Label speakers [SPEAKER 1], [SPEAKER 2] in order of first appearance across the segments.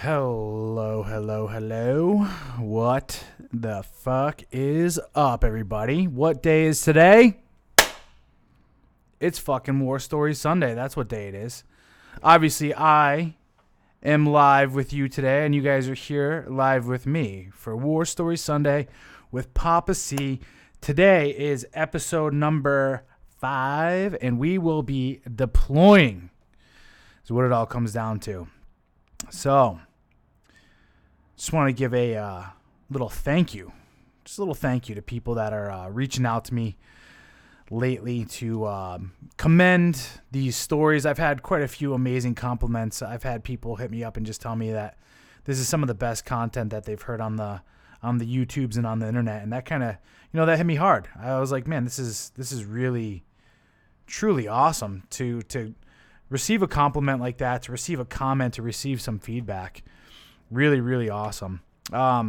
[SPEAKER 1] Hello, hello, hello. What the fuck is up, everybody? What day is today? It's fucking War Story Sunday. That's what day it is. Obviously, I am live with you today, and you guys are here live with me for War Story Sunday with Papa C. Today is episode number 5, and we will be deploying. Is what it all comes down to. So, just want to give a little thank you. Just a little thank you to people that are reaching out to me lately to commend these stories. I've had quite a few amazing compliments. I've had people hit me up and just tell me that this is some of the best content that they've heard on the YouTubes and on the internet. And that kind of, that hit me hard. I was like, man, this is really, truly awesome to receive a compliment like that, to receive a comment, to receive some feedback. Really, really awesome. I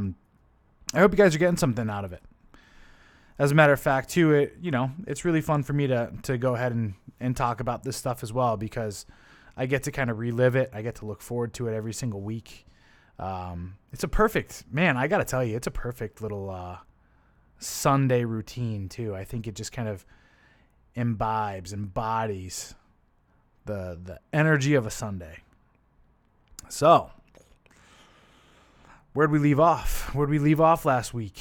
[SPEAKER 1] hope you guys are getting something out of it. As a matter of fact, too, it's really fun for me to go ahead and talk about this stuff as well, because I get to kind of relive it. I get to look forward to it every single week. It's a perfect, man, I got to tell you, it's a perfect little Sunday routine, too. I think it just kind of embodies the energy of a Sunday. So, where'd we leave off? Where'd we leave off last week?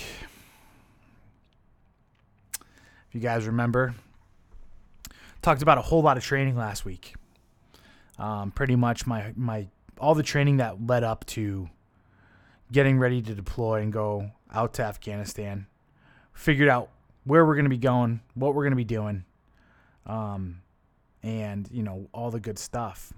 [SPEAKER 1] If you guys remember, talked about a whole lot of training last week. Pretty much my all the training that led up to getting ready to deploy and go out to Afghanistan. Figured out where we're going to be going, what we're going to be doing. And, all the good stuff.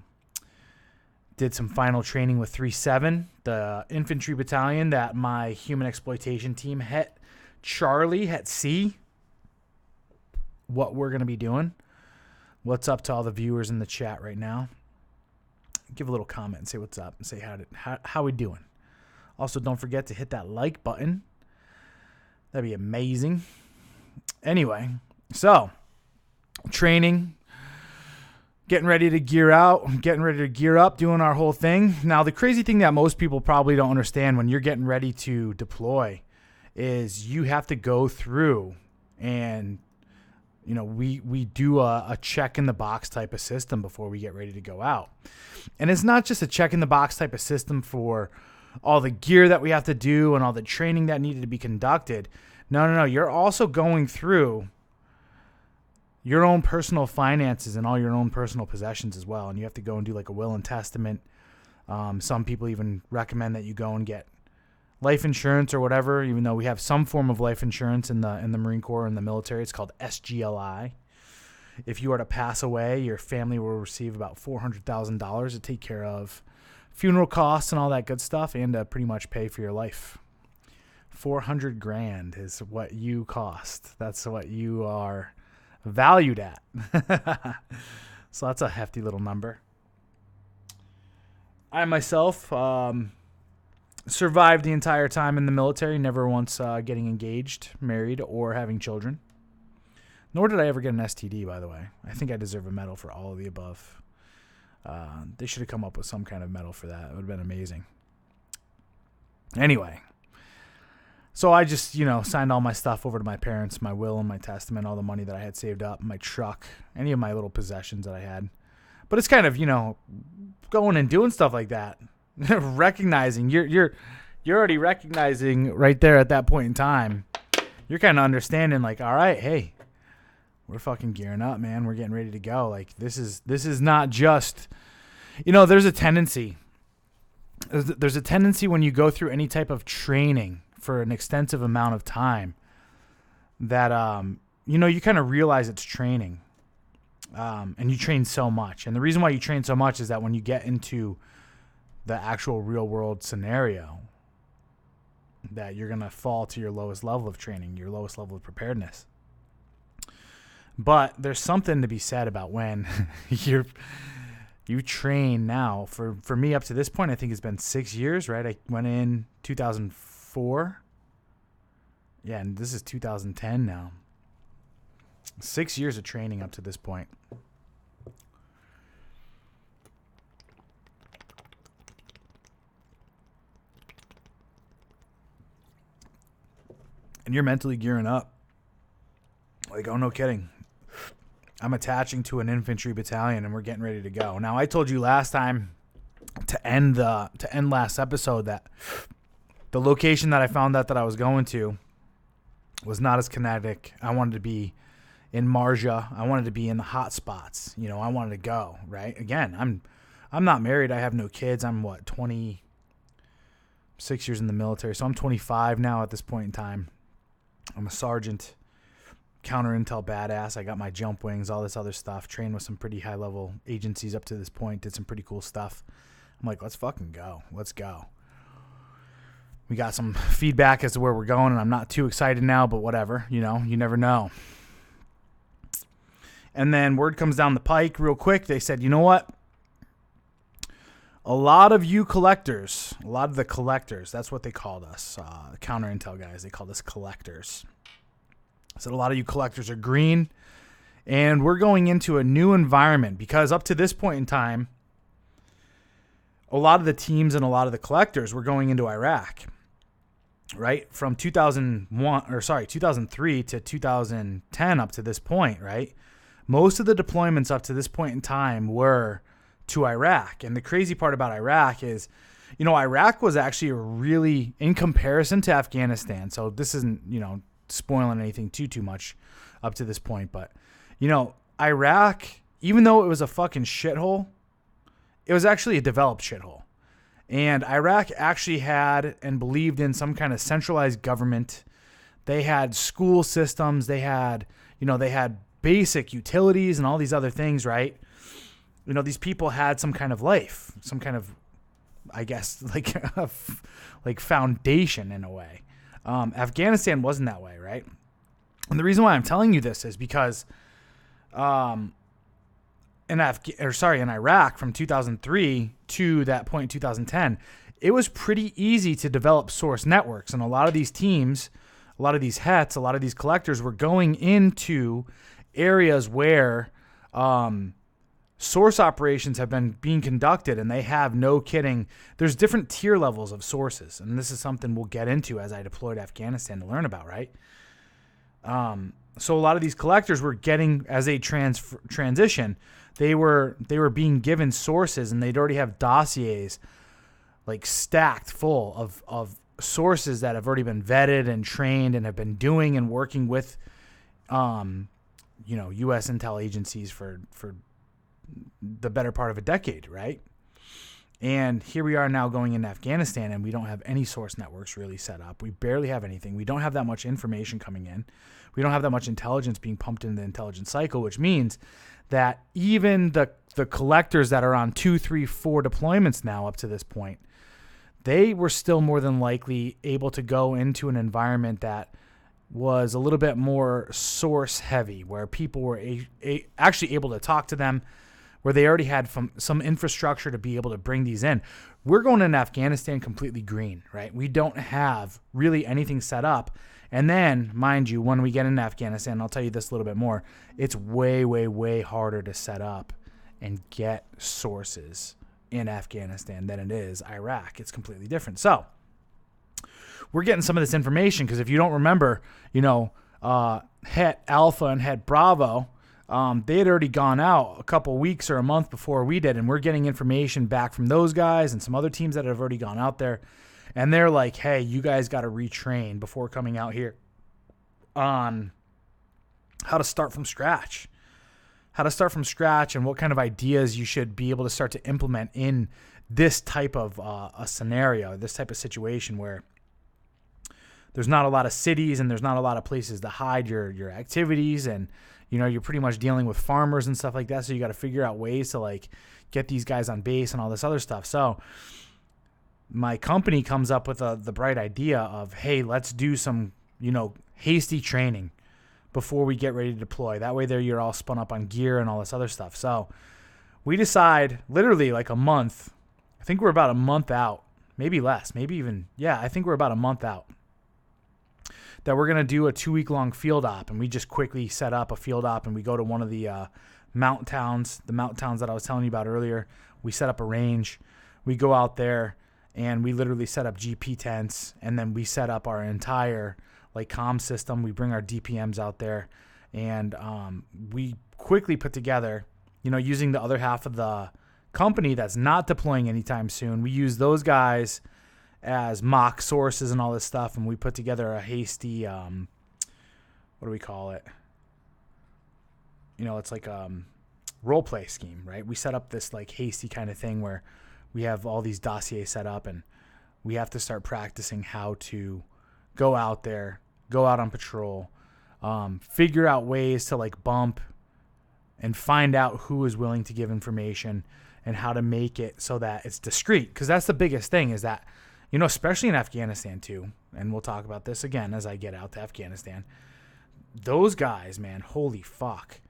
[SPEAKER 1] Did some final training with 3-7, the infantry battalion that my human exploitation team Het Charlie, Het C. What we're going to be doing. What's up to all the viewers in the chat right now? Give a little comment and say what's up and say how we doing. Also, don't forget to hit that like button. That'd be amazing. Anyway, so training. Getting ready to gear out, getting ready to gear up, doing our whole thing. Now, the crazy thing that most people probably don't understand when you're getting ready to deploy is you have to go through and, we do a check in the box type of system before we get ready to go out. And it's not just a check in the box type of system for all the gear that we have to do and all the training that needed to be conducted. No. You're also going through your own personal finances and all your own personal possessions as well. And you have to go and do like a will and testament. Some people even recommend that you go and get life insurance or whatever, even though we have some form of life insurance in the Marine Corps and the military. It's called SGLI. If you are to pass away, your family will receive about $400,000 to take care of funeral costs and all that good stuff, and to pretty much pay for your life. $400,000 is what you cost. That's what you are valued at. So that's a hefty little number. I myself survived the entire time in the military, never once getting engaged, married, or having children. Nor did I ever get an STD, by the way. I think I deserve a medal for all of the above. They should have come up with some kind of medal for that. It would have been amazing. Anyway. So I just, signed all my stuff over to my parents, my will and my testament, all the money that I had saved up, my truck, any of my little possessions that I had. But it's kind of, going and doing stuff like that. Recognizing, you're already recognizing right there at that point in time. You're kind of understanding like, all right, hey, we're fucking gearing up, man. We're getting ready to go. Like this is not just, there's a tendency. There's a tendency when you go through any type of training for an extensive amount of time that, you kind of realize it's training. And you train so much. And the reason why you train so much is that when you get into the actual real world scenario, that you're going to fall to your lowest level of training, your lowest level of preparedness. But there's something to be said about when you train now. For me up to this point, I think it's been 6 years, right? I went in 2004. Yeah, and this is 2010 now. 6 years of training up to this point. and you're mentally gearing up. Like, oh, no kidding. I'm attaching to an infantry battalion and we're getting ready to go. Now, I told you last time to end last episode that the location that I found out that I was going to was not as kinetic. I wanted to be in Marja. I wanted to be in the hot spots. You know, I wanted to go, right? Again, I'm not married. I have no kids. I'm 26 years in the military. So I'm 25 now at this point in time. I'm a sergeant, counter intel badass. I got my jump wings, all this other stuff. Trained with some pretty high level agencies up to this point. Did some pretty cool stuff. I'm like, let's fucking go. Let's go. We got some feedback as to where we're going, and I'm not too excited now, but whatever. You know, you never know. And then word comes down the pike real quick. They said, you know what? A lot of the collectors, that's what they called us, counter intel guys. They called us collectors. So a lot of you collectors are green, and we're going into a new environment because up to this point in time, a lot of the teams and a lot of the collectors were going into Iraq, right? From 2003 to 2010 up to this point, right? Most of the deployments up to this point in time were to Iraq. And the crazy part about Iraq is, you know, Iraq was actually really, in comparison to Afghanistan, so this isn't, you know, spoiling anything too much up to this point, but, you know, Iraq, even though it was a fucking shithole, it was actually a developed shithole. And Iraq actually had and believed in some kind of centralized government. They had school systems. They had basic utilities and all these other things, right? You know, these people had some kind of life, some kind of, I guess, like foundation in a way. Afghanistan wasn't that way, right? And the reason why I'm telling you this is because in Iraq from 2003 to that point in 2010, it was pretty easy to develop source networks. And a lot of these teams, a lot of these HETs, a lot of these collectors were going into areas where source operations have been being conducted, and they have, no kidding, there's different tier levels of sources. And this is something we'll get into as I deploy to Afghanistan to learn about, right? So a lot of these collectors were getting, as they transition, they were being given sources, and they'd already have dossiers like stacked full of sources that have already been vetted and trained and have been doing and working with, U.S. intel agencies for the better part of a decade, right? And here we are now going into Afghanistan, and we don't have any source networks really set up. We barely have anything. We don't have that much information coming in. We don't have that much intelligence being pumped into the intelligence cycle, which means that even the collectors that are on 2, 3, 4 deployments now up to this point, they were still more than likely able to go into an environment that was a little bit more source heavy, where people were actually able to talk to them, where they already had some infrastructure to be able to bring these in. We're going into Afghanistan completely green, right? We don't have really anything set up. And then, mind you, when we get into Afghanistan, I'll tell you this a little bit more, it's way, way, way harder to set up and get sources in Afghanistan than it is Iraq. It's completely different. So we're getting some of this information because if you don't remember, Het Alpha and Het Bravo, they had already gone out a couple weeks or a month before we did, and we're getting information back from those guys and some other teams that have already gone out there, and they're like, hey, you guys got to retrain before coming out here on how to start from scratch. And what kind of ideas you should be able to start to implement in this type of a scenario, this type of situation where there's not a lot of cities and there's not a lot of places to hide your activities, and you're pretty much dealing with farmers and stuff like that. So you got to figure out ways to like get these guys on base and all this other stuff. So my company comes up with the bright idea of, hey, let's do some, hasty training before we get ready to deploy. That way you're all spun up on gear and all this other stuff. So we decide literally like a month. I think we're about a month out, maybe less, maybe even, I think we're about a month out, that we're going to do a 2-week-long field op. And we just quickly set up a field op, and we go to one of the mountain towns that I was telling you about earlier. We set up a range. We go out there, and we literally set up GP tents, and then we set up our entire like comm system. We bring our DPMs out there, and we quickly put together, using the other half of the company that's not deploying anytime soon. We use those guys as mock sources and all this stuff, and we put together a hasty, what do we call it? It's like role play scheme, right? We set up this like hasty kind of thing where we have all these dossiers set up, and we have to start practicing how to go out there, go out on patrol, figure out ways to like bump and find out who is willing to give information and how to make it so that it's discreet. Because that's the biggest thing, is that, especially in Afghanistan too, and we'll talk about this again as I get out to Afghanistan, those guys, man, holy fuck.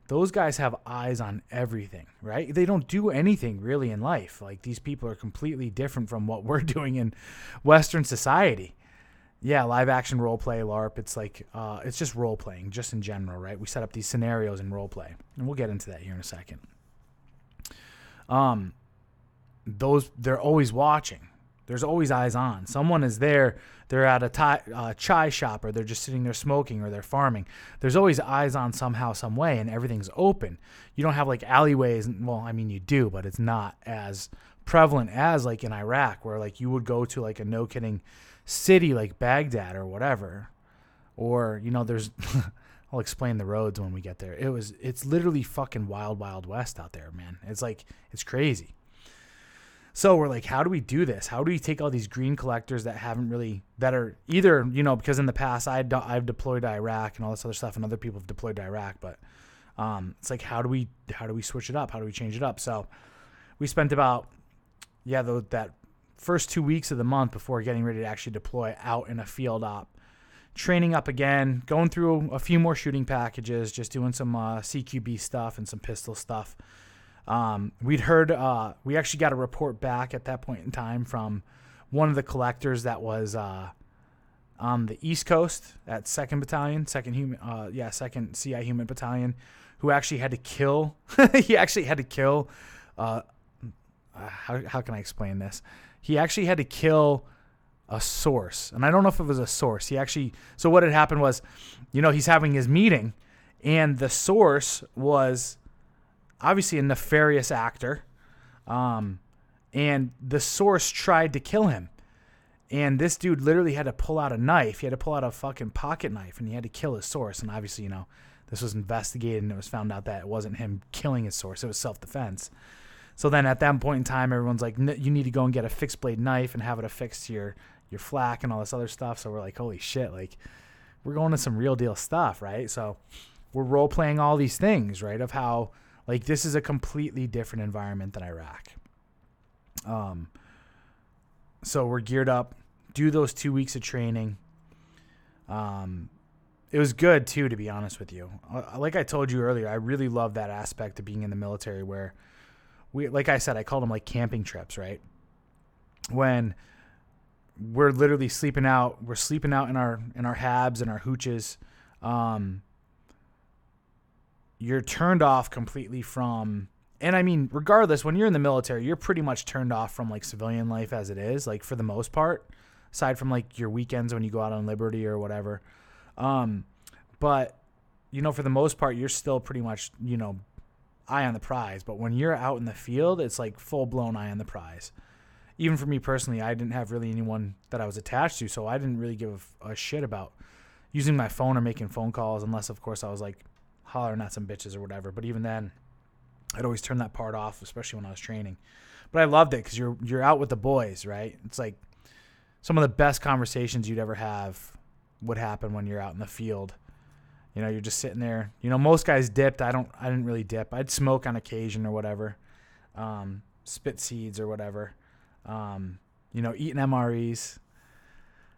[SPEAKER 1] Those guys have eyes on everything, right? They don't do anything really in life. Like, these people are completely different from what we're doing in Western society. Yeah, live action role play, LARP. It's like, it's just role playing, just in general, right? We set up these scenarios in role play, and we'll get into that here in a second. They're always watching. There's always eyes on. Someone is there. They're at a chai shop, or they're just sitting there smoking, or they're farming. There's always eyes on somehow, some way, and everything's open. You don't have like alleyways. Well, I mean, you do, but it's not as prevalent as like in Iraq, where like you would go to like a no kidding city like Baghdad or whatever, or there's I'll explain the roads when we get there. It's literally fucking wild, wild west out there, man. It's like, it's crazy. So we're like, how do we do this? How do we take all these green collectors that are either, because in the past I've deployed to Iraq and all this other stuff, and other people have deployed to Iraq, but it's like, how do we switch it up? How do we change it up? So we spent about, that first 2 weeks of the month before getting ready to actually deploy out in a field op, training up again, going through a few more shooting packages, just doing some CQB stuff and some pistol stuff. We'd heard, we actually got a report back at that point in time from one of the collectors that was on the East Coast at 2nd Battalion, 2nd CI Human Battalion, who actually had to kill, how can I explain this? He actually had to kill a source. And I don't know if it was a source. So what had happened was, he's having his meeting, and the source was obviously a nefarious actor. And the source tried to kill him. And this dude literally had to pull out a knife. He had to pull out a fucking pocket knife, and he had to kill his source. And obviously, this was investigated, and it was found out that it wasn't him killing his source. It was self-defense. So then at that point in time, everyone's like, you need to go and get a fixed blade knife and have it affixed to your flak and all this other stuff. So we're like, holy shit, like, we're going to some real deal stuff, right? So we're role playing all these things, right? Of how, like, this is a completely different environment than Iraq. So we're geared up, do those 2 weeks of training. It was good too, to be honest with you. Like I told you earlier, I really love that aspect of being in the military, where like I said, I called them like camping trips, right? When we're literally sleeping out, in our habs and our hooches. You're turned off completely from, and I mean, regardless, when you're in the military, you're pretty much turned off from like civilian life as it is, like for the most part, aside from like your weekends when you go out on liberty or whatever. But for the most part, you're still pretty much, eye on the prize. But when you're out in the field, it's like full blown eye on the prize. Even for me personally, I didn't have really anyone that I was attached to, so I didn't really give a shit about using my phone or making phone calls, unless of course I was like hollering at some bitches or whatever. But even then, I'd always turn that part off, especially when I was training. But I loved it because you're out with the boys, right? It's like some of the best conversations you'd ever have would happen when you're out in the field. You're just sitting there. Most guys dipped. I didn't really dip. I'd smoke on occasion or whatever. Spit seeds or whatever. Eating MREs.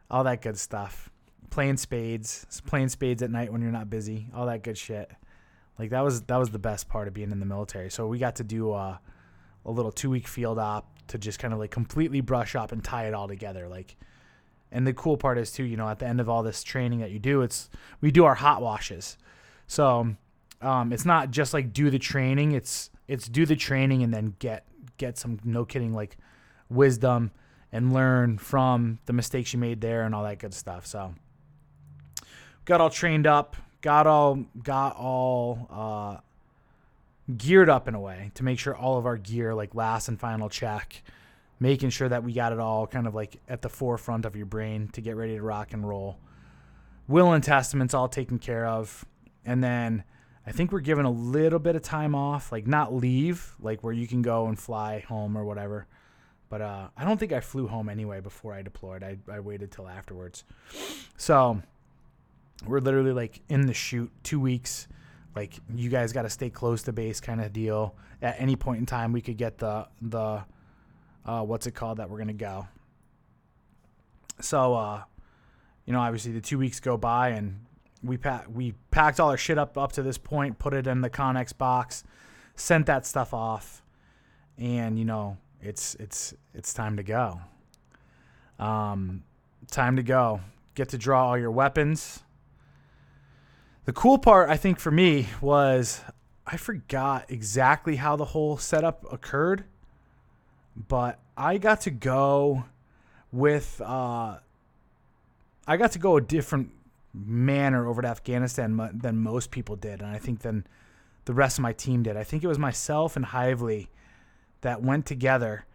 [SPEAKER 1] All that good stuff. Playing spades at night when you're not busy. All that good shit. Like that was the best part of being in the military. So we got to do a little 2-week field op to just kind of like completely brush up and tie it all together. Like, and the cool part is too, at the end of all this training that you do, we do our hot washes. So it's not just like do the training. It's do the training and then get some, no kidding, like wisdom and learn from the mistakes you made there and all that good stuff. So got all trained up, got all geared up in a way to make sure all of our gear, like last and final check, making sure that we got it all kind of like at the forefront of your brain to get ready to rock and roll. Will and testaments all taken care of. And then I think we're given a little bit of time off, like not leave, like where you can go and fly home or whatever. But I don't think I flew home anyway before I deployed. I waited till afterwards. So we're literally like in the chute 2 weeks. Like, you guys got to stay close to base kind of deal. At any point in time, we could get the what's it called that we're going to go. So, obviously the 2 weeks go by, and we packed all our shit up to this point, put it in the Connex box, sent that stuff off, and, it's time to go. Time to go. Get to draw all your weapons. The cool part, I think, for me was I forgot exactly how the whole setup occurred, but I got to go with a different manner over to Afghanistan than most people did, and I think than the rest of my team did. I think it was myself and Hively that went together,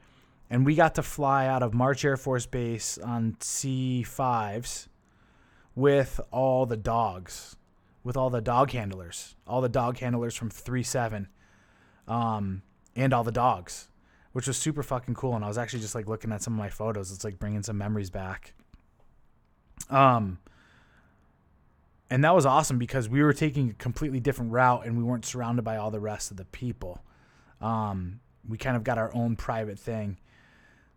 [SPEAKER 1] and we got to fly out of March Air Force Base on C5s with all the dogs. With all the dog handlers from 3-7, and all the dogs, which was super fucking cool. And I was actually just like looking at some of my photos. It's like bringing some memories back. And that was awesome because we were taking a completely different route and we weren't surrounded by all the rest of the people. We kind of got our own private thing.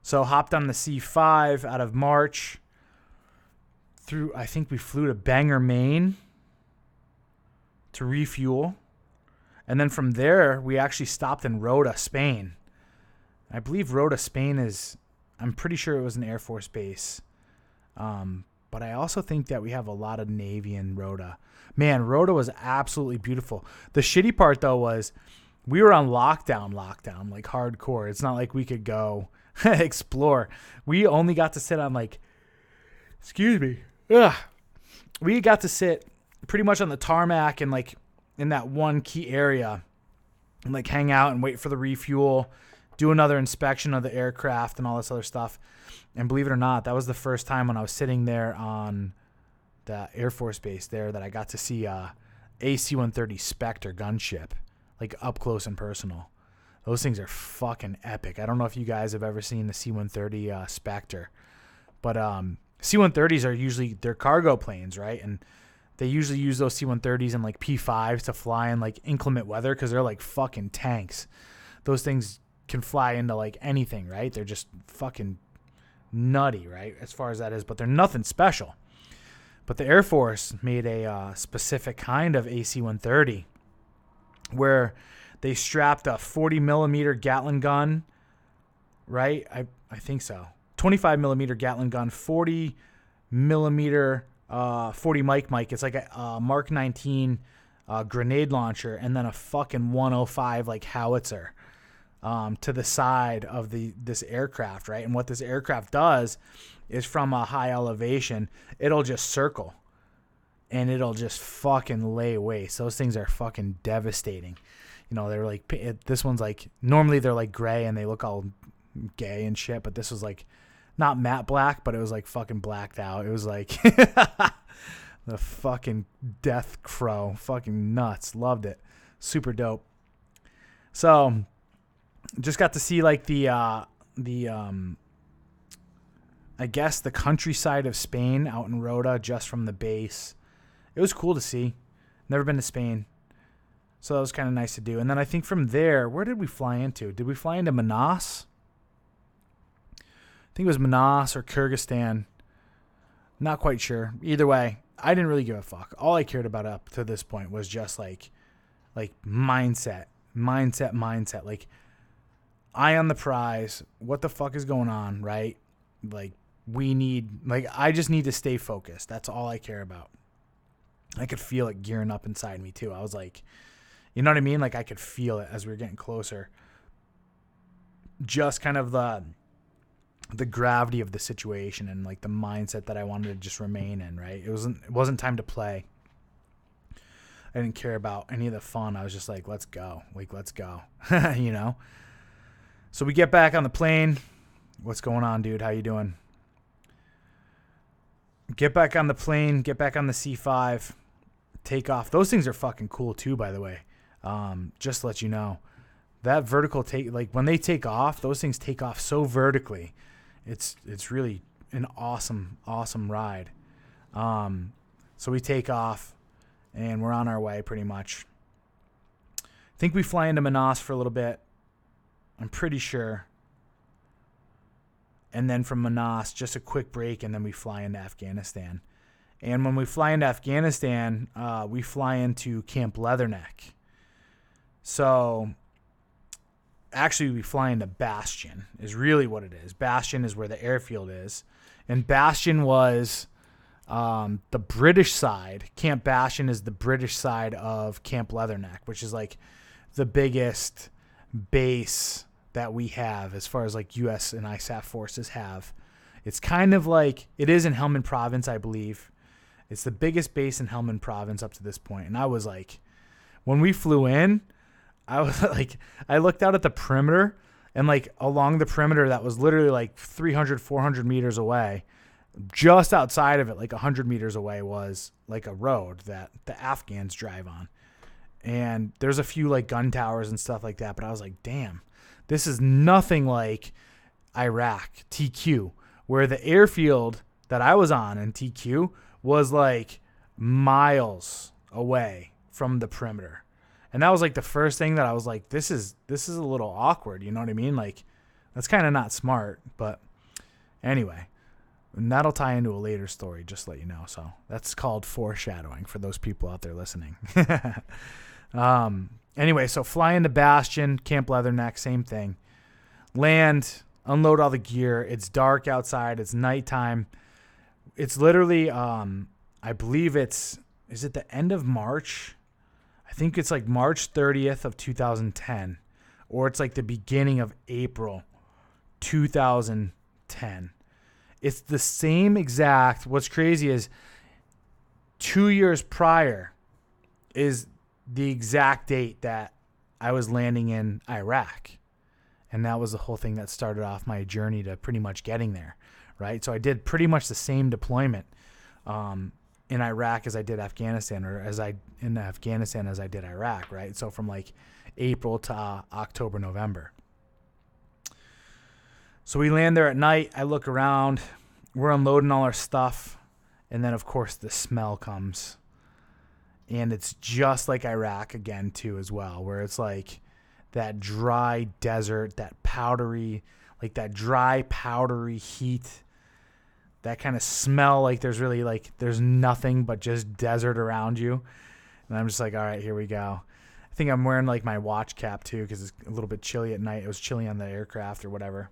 [SPEAKER 1] So hopped on the C5 out of March through, I think we flew to Bangor, Maine, to refuel. And then from there, we actually stopped in Rota, Spain. I believe Rota, Spain I'm pretty sure it was an Air Force base. But I also think that we have a lot of Navy in Rota. Man, Rota was absolutely beautiful. The shitty part, though, was we were on lockdown, like hardcore. It's not like we could go explore. We only got to sit on we got to sit pretty much on the tarmac and like in that one key area and like hang out and wait for the refuel, do another inspection of the aircraft and all this other stuff. And believe it or not, that was the first time when I was sitting there on the Air Force Base there that I got to see a C-130 Spectre gunship, like up close and personal. Those things are fucking epic. I don't know if you guys have ever seen the C-130 Spectre, but C-130s are usually, they're cargo planes, right? And they usually use those C-130s and like P5s to fly in like inclement weather because they're like fucking tanks. Those things can fly into like anything, right? They're just fucking nutty, right? As far as that is, but they're nothing special. But the Air Force made a specific kind of AC-130 where they strapped a 40 millimeter Gatling gun, right? I think so. 25 millimeter Gatling gun, 40 millimeter 40 Mike. It's like a Mark 19 grenade launcher, and then a fucking 105 like howitzer to the side of this aircraft, right? And what this aircraft does is from a high elevation, it'll just circle and it'll just fucking lay waste. Those things are fucking devastating. They're like, this one's like, normally they're like gray and they look all gay and shit, but this was like not matte black, but it was like fucking blacked out. It was like the fucking death crow, fucking nuts. Loved it. Super dope. So just got to see like the I guess the countryside of Spain out in Rota just from the base. It was cool to see. Never been to Spain. So that was kind of nice to do. And then I think from there, where did we fly into? Did we fly into Manas? I think it was Manas or Kyrgyzstan. Not quite sure. Either way, I didn't really give a fuck. All I cared about up to this point was just like mindset. Like, eye on the prize. What the fuck is going on, right? Like, I just need to stay focused. That's all I care about. I could feel it gearing up inside me too. I was like, you know what I mean? Like, I could feel it as we were getting closer. Just kind of the the gravity of the situation and like the mindset that I wanted to just remain in, right? It wasn't time to play. I didn't care about any of the fun. I was just like, let's go. Like, let's go. You know? So we get back on the plane. What's going on, dude? How you doing? Get back on the plane, get back on the C5, take off. Those things are fucking cool too, by the way. Just to let you know. That vertical take, like when they take off, those things take off so vertically. It's really an awesome ride. So we take off and we're on our way pretty much. I think we fly into Manas for a little bit. I'm pretty sure. And then from Manas, just a quick break, and then we fly into Afghanistan. And when we fly into Afghanistan, we fly into Camp Leatherneck. So actually, we fly into Bastion is really what it is. Bastion is where the airfield is. And Bastion was the British side. Camp Bastion is the British side of Camp Leatherneck, which is like the biggest base that we have as far as like U.S. and ISAF forces have. It's kind of like, it is in Helmand Province, I believe. It's the biggest base in Helmand Province up to this point. And I was like, when we flew in, I was like, I looked out at the perimeter, and like along the perimeter that was literally like 300, 400 meters away, just outside of it, like 100 meters away, was like a road that the Afghans drive on. And there's a few like gun towers and stuff like that. But I was like, damn, this is nothing like Iraq, TQ, where the airfield that I was on in TQ was like miles away from the perimeter. And that was like the first thing that I was like, this is a little awkward. You know what I mean? Like, that's kind of not smart. But anyway, and that'll tie into a later story, just to let you know. So that's called foreshadowing for those people out there listening. Anyway, so fly into Bastion, Camp Leatherneck, same thing. Land, unload all the gear. It's dark outside. It's nighttime. It's literally, I believe is it the end of March? I think it's like March 30th of 2010, or it's like the beginning of April 2010. It's the same exact. What's crazy is 2 years prior is the exact date that I was landing in Iraq. And that was the whole thing that started off my journey to pretty much getting there, right? So I did pretty much the same deployment in Iraq as I did Afghanistan, or in Afghanistan as I did Iraq, right? So from like April to October, November. So we land there at night. I look around. We're unloading all our stuff. And then, of course, the smell comes. And it's just like Iraq again, too, as well, where it's like that dry desert, that powdery, like that dry, powdery heat, that kind of smell like there's really like there's nothing but just desert around you. And I'm just like, all right, here we go. I think I'm wearing like my watch cap, too, because it's a little bit chilly at night. It was chilly on the aircraft or whatever.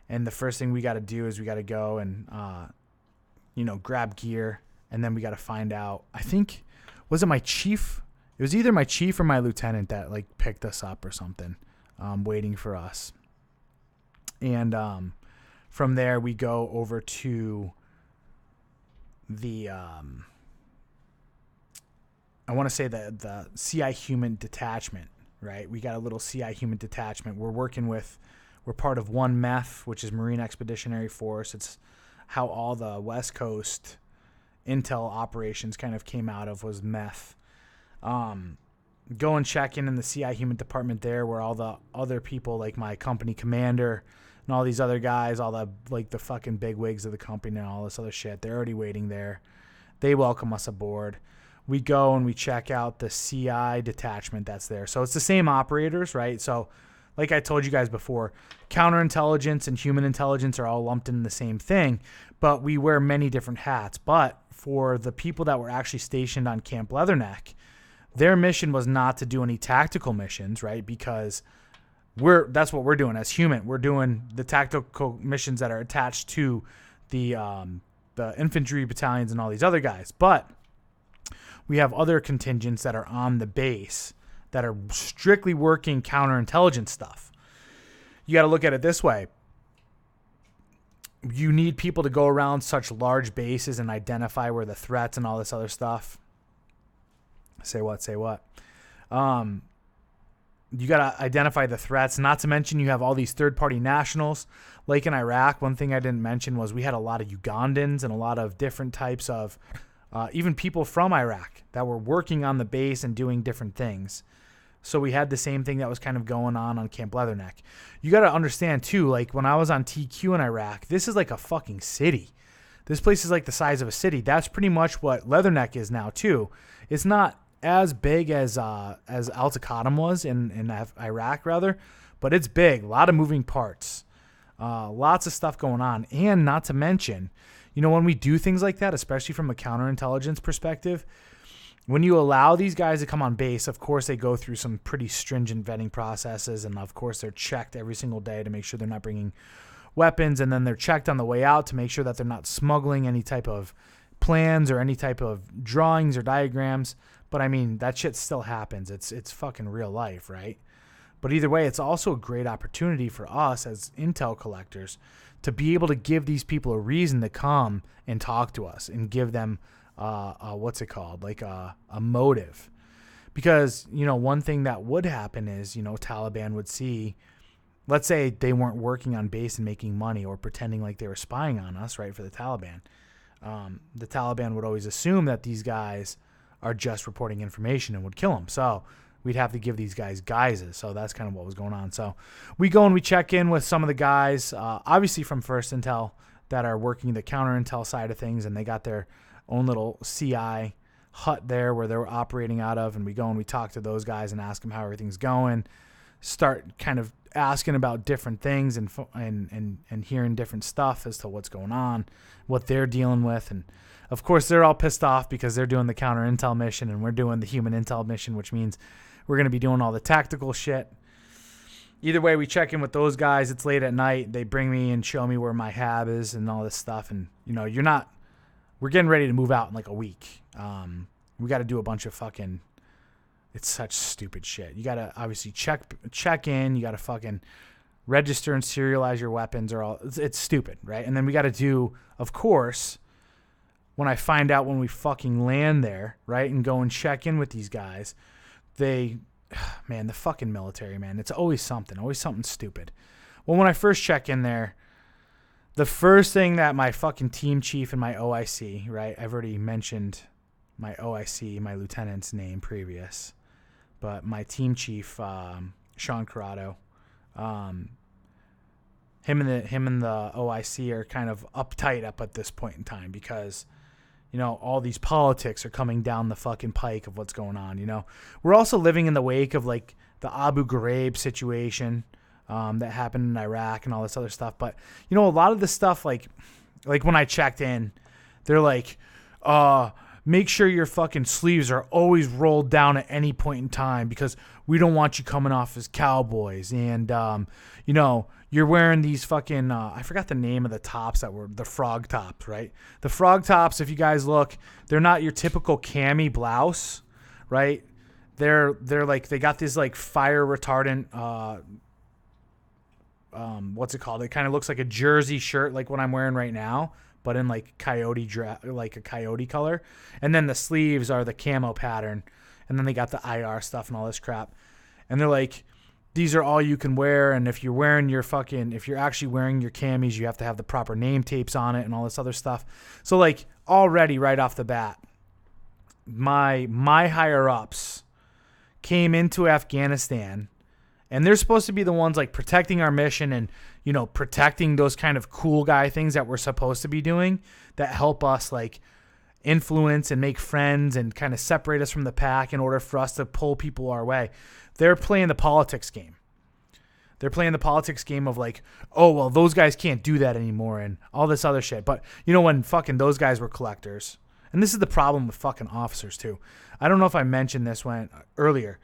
[SPEAKER 1] And the first thing we got to do is we got to go and, grab gear. And then we got to find out, I think, was it my chief? It was either my chief or my lieutenant that like picked us up or something, waiting for us. And from there we go over to the, I want to say the CI Human Detachment, right? We got a little CI Human Detachment. We're part of 1 MEF, which is Marine Expeditionary Force. It's how all the West Coast intel operations kind of came out of, was MEF. Go and check in the CI Human Department there, where all the other people, like my company commander and all these other guys, all the like the fucking bigwigs of the company and all this other shit, they're already waiting there. They welcome us aboard. We go and we check out the CI detachment that's there. So it's the same operators, right? So like I told you guys before, counterintelligence and human intelligence are all lumped in the same thing, but we wear many different hats. But for the people that were actually stationed on Camp Leatherneck, their mission was not to do any tactical missions, right? Because that's what we're doing as human. We're doing the tactical missions that are attached to the infantry battalions and all these other guys. But we have other contingents that are on the base that are strictly working counterintelligence stuff. You got to look at it this way. you need people to go around such large bases and identify where the threats and all this other stuff. Say what? You got to identify the threats. Not to mention you have all these third-party nationals. Like in Iraq, one thing I didn't mention was we had a lot of Ugandans and a lot of different types of even people from Iraq that were working on the base and doing different things. So we had the same thing that was kind of going on Camp Leatherneck. You got to understand, too, like when I was on TQ in Iraq, this is like a fucking city. This place is like the size of a city. That's pretty much what Leatherneck is now, too. It's not as big as Al Taqaddum was in Iraq, rather, but it's big. A lot of moving parts. Lots of stuff going on. And not to mention, when we do things like that, especially from a counterintelligence perspective, when you allow these guys to come on base, of course, they go through some pretty stringent vetting processes. And, of course, they're checked every single day to make sure they're not bringing weapons. And then they're checked on the way out to make sure that they're not smuggling any type of plans or any type of drawings or diagrams. But, I mean, that shit still happens. It's fucking real life, right? But either way, it's also a great opportunity for us as intel collectors to be able to give these people a reason to come and talk to us and give them what's it called? Like a motive. Because, one thing that would happen is, Taliban would see, let's say they weren't working on base and making money or pretending like they were spying on us, right, for the Taliban. The Taliban would always assume that these guys are just reporting information and would kill them. So we'd have to give these guys guises. So that's kind of what was going on. So we go and we check in with some of the guys, obviously from First Intel, that are working the counter intel side of things, and they got their own little CI hut there where they were operating out of. And we go and we talk to those guys and ask them how everything's going, start kind of asking about different things and hearing different stuff as to what's going on, what they're dealing with. And of course, they're all pissed off because they're doing the counter intel mission and we're doing the human intel mission, which means we're going to be doing all the tactical shit. Either way, we check in with those guys. It's late at night. They bring me and show me where my hab is and all this stuff. And, we're getting ready to move out in like a week. We got to do a bunch of fucking, it's such stupid shit. You got to obviously check in. You got to fucking register and serialize your weapons or all. It's stupid, right? And then we got to do, of course, when I find out when we fucking land there, right, and go and check in with these guys, the fucking military, man, it's always something stupid. Well, when I first check in there, the first thing that my fucking team chief and my OIC, right, I've already mentioned my OIC, my lieutenant's name previous, but my team chief, Sean Corrado, him and the OIC are kind of uptight up at this point in time because, all these politics are coming down the fucking pike of what's going on. We're also living in the wake of like the Abu Ghraib situation that happened in Iraq and all this other stuff. But, a lot of the stuff, like when I checked in, they're like, make sure your fucking sleeves are always rolled down at any point in time because we don't want you coming off as cowboys. And, you're wearing these fucking, I forgot the name of the tops that were the frog tops, right? The frog tops, if you guys look, they're not your typical cami blouse, right? They're like, they got this like fire retardant, what's it called? It kind of looks like a jersey shirt, like what I'm wearing right now, but in like like a coyote color. And then the sleeves are the camo pattern. And then they got the IR stuff and all this crap. And they're like, these are all you can wear. And if you're actually wearing your camis, you have to have the proper name tapes on it and all this other stuff. So like already right off the bat, my higher ups came into Afghanistan, and they're supposed to be the ones like protecting our mission and, protecting those kind of cool guy things that we're supposed to be doing that help us like influence and make friends and kind of separate us from the pack in order for us to pull people our way. They're playing the politics game. They're playing the politics game of like, oh, well, those guys can't do that anymore and all this other shit. But, when fucking those guys were collectors, and this is the problem with fucking officers too. I don't know if I mentioned this earlier.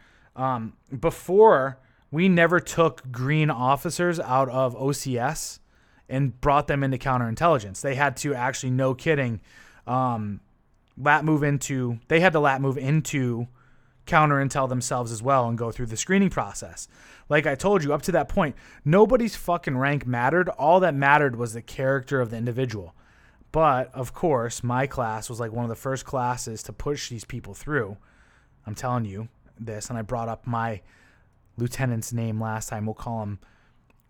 [SPEAKER 1] Before, we never took green officers out of OCS and brought them into counterintelligence. They had to actually, no kidding, lat move into counter intel themselves as well and go through the screening process. Like I told you, up to that point, nobody's fucking rank mattered. All that mattered was the character of the individual. But, of course, my class was like one of the first classes to push these people through. I'm telling you this, and I brought up my lieutenant's name last time. We'll call him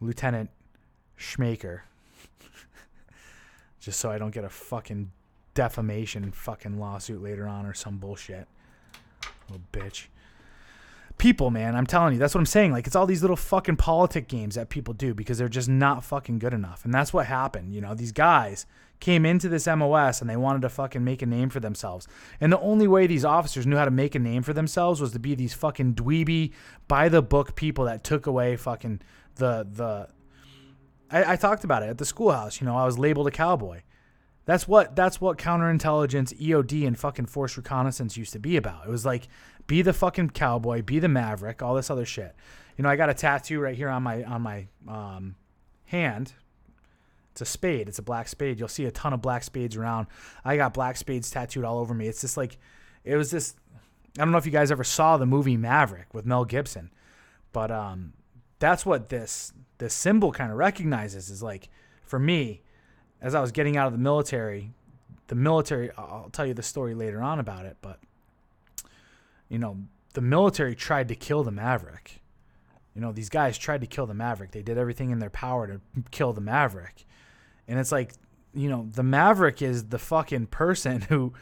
[SPEAKER 1] Lieutenant Schmaker. Just so I don't get a fucking defamation fucking lawsuit later on or some bullshit. Little bitch. People, man, I'm telling you, that's what I'm saying. Like, it's all these little fucking politic games that people do because they're just not fucking good enough. And that's what happened. You know, these guys came into this MOS and they wanted to fucking make a name for themselves. And the only way these officers knew how to make a name for themselves was to be these fucking dweeby, by the book people that took away fucking I talked about it at the schoolhouse. You know, I was labeled a cowboy. That's what counterintelligence, EOD, and fucking forced reconnaissance used to be about. It was like, be the fucking cowboy, be the maverick, all this other shit. You know, I got a tattoo right here on my hand. It's a spade. It's a black spade. You'll see a ton of black spades around. I got black spades tattooed all over me. It's just like, it was this. I don't know if you guys ever saw the movie Maverick with Mel Gibson, but that's what this symbol kind of recognizes. Is like, for me, as I was getting out of the military, I'll tell you the story later on about it, but, you know, the military tried to kill the Maverick. You know, these guys tried to kill the Maverick. They did everything in their power to kill the Maverick. And it's like, you know, the Maverick is the fucking person who,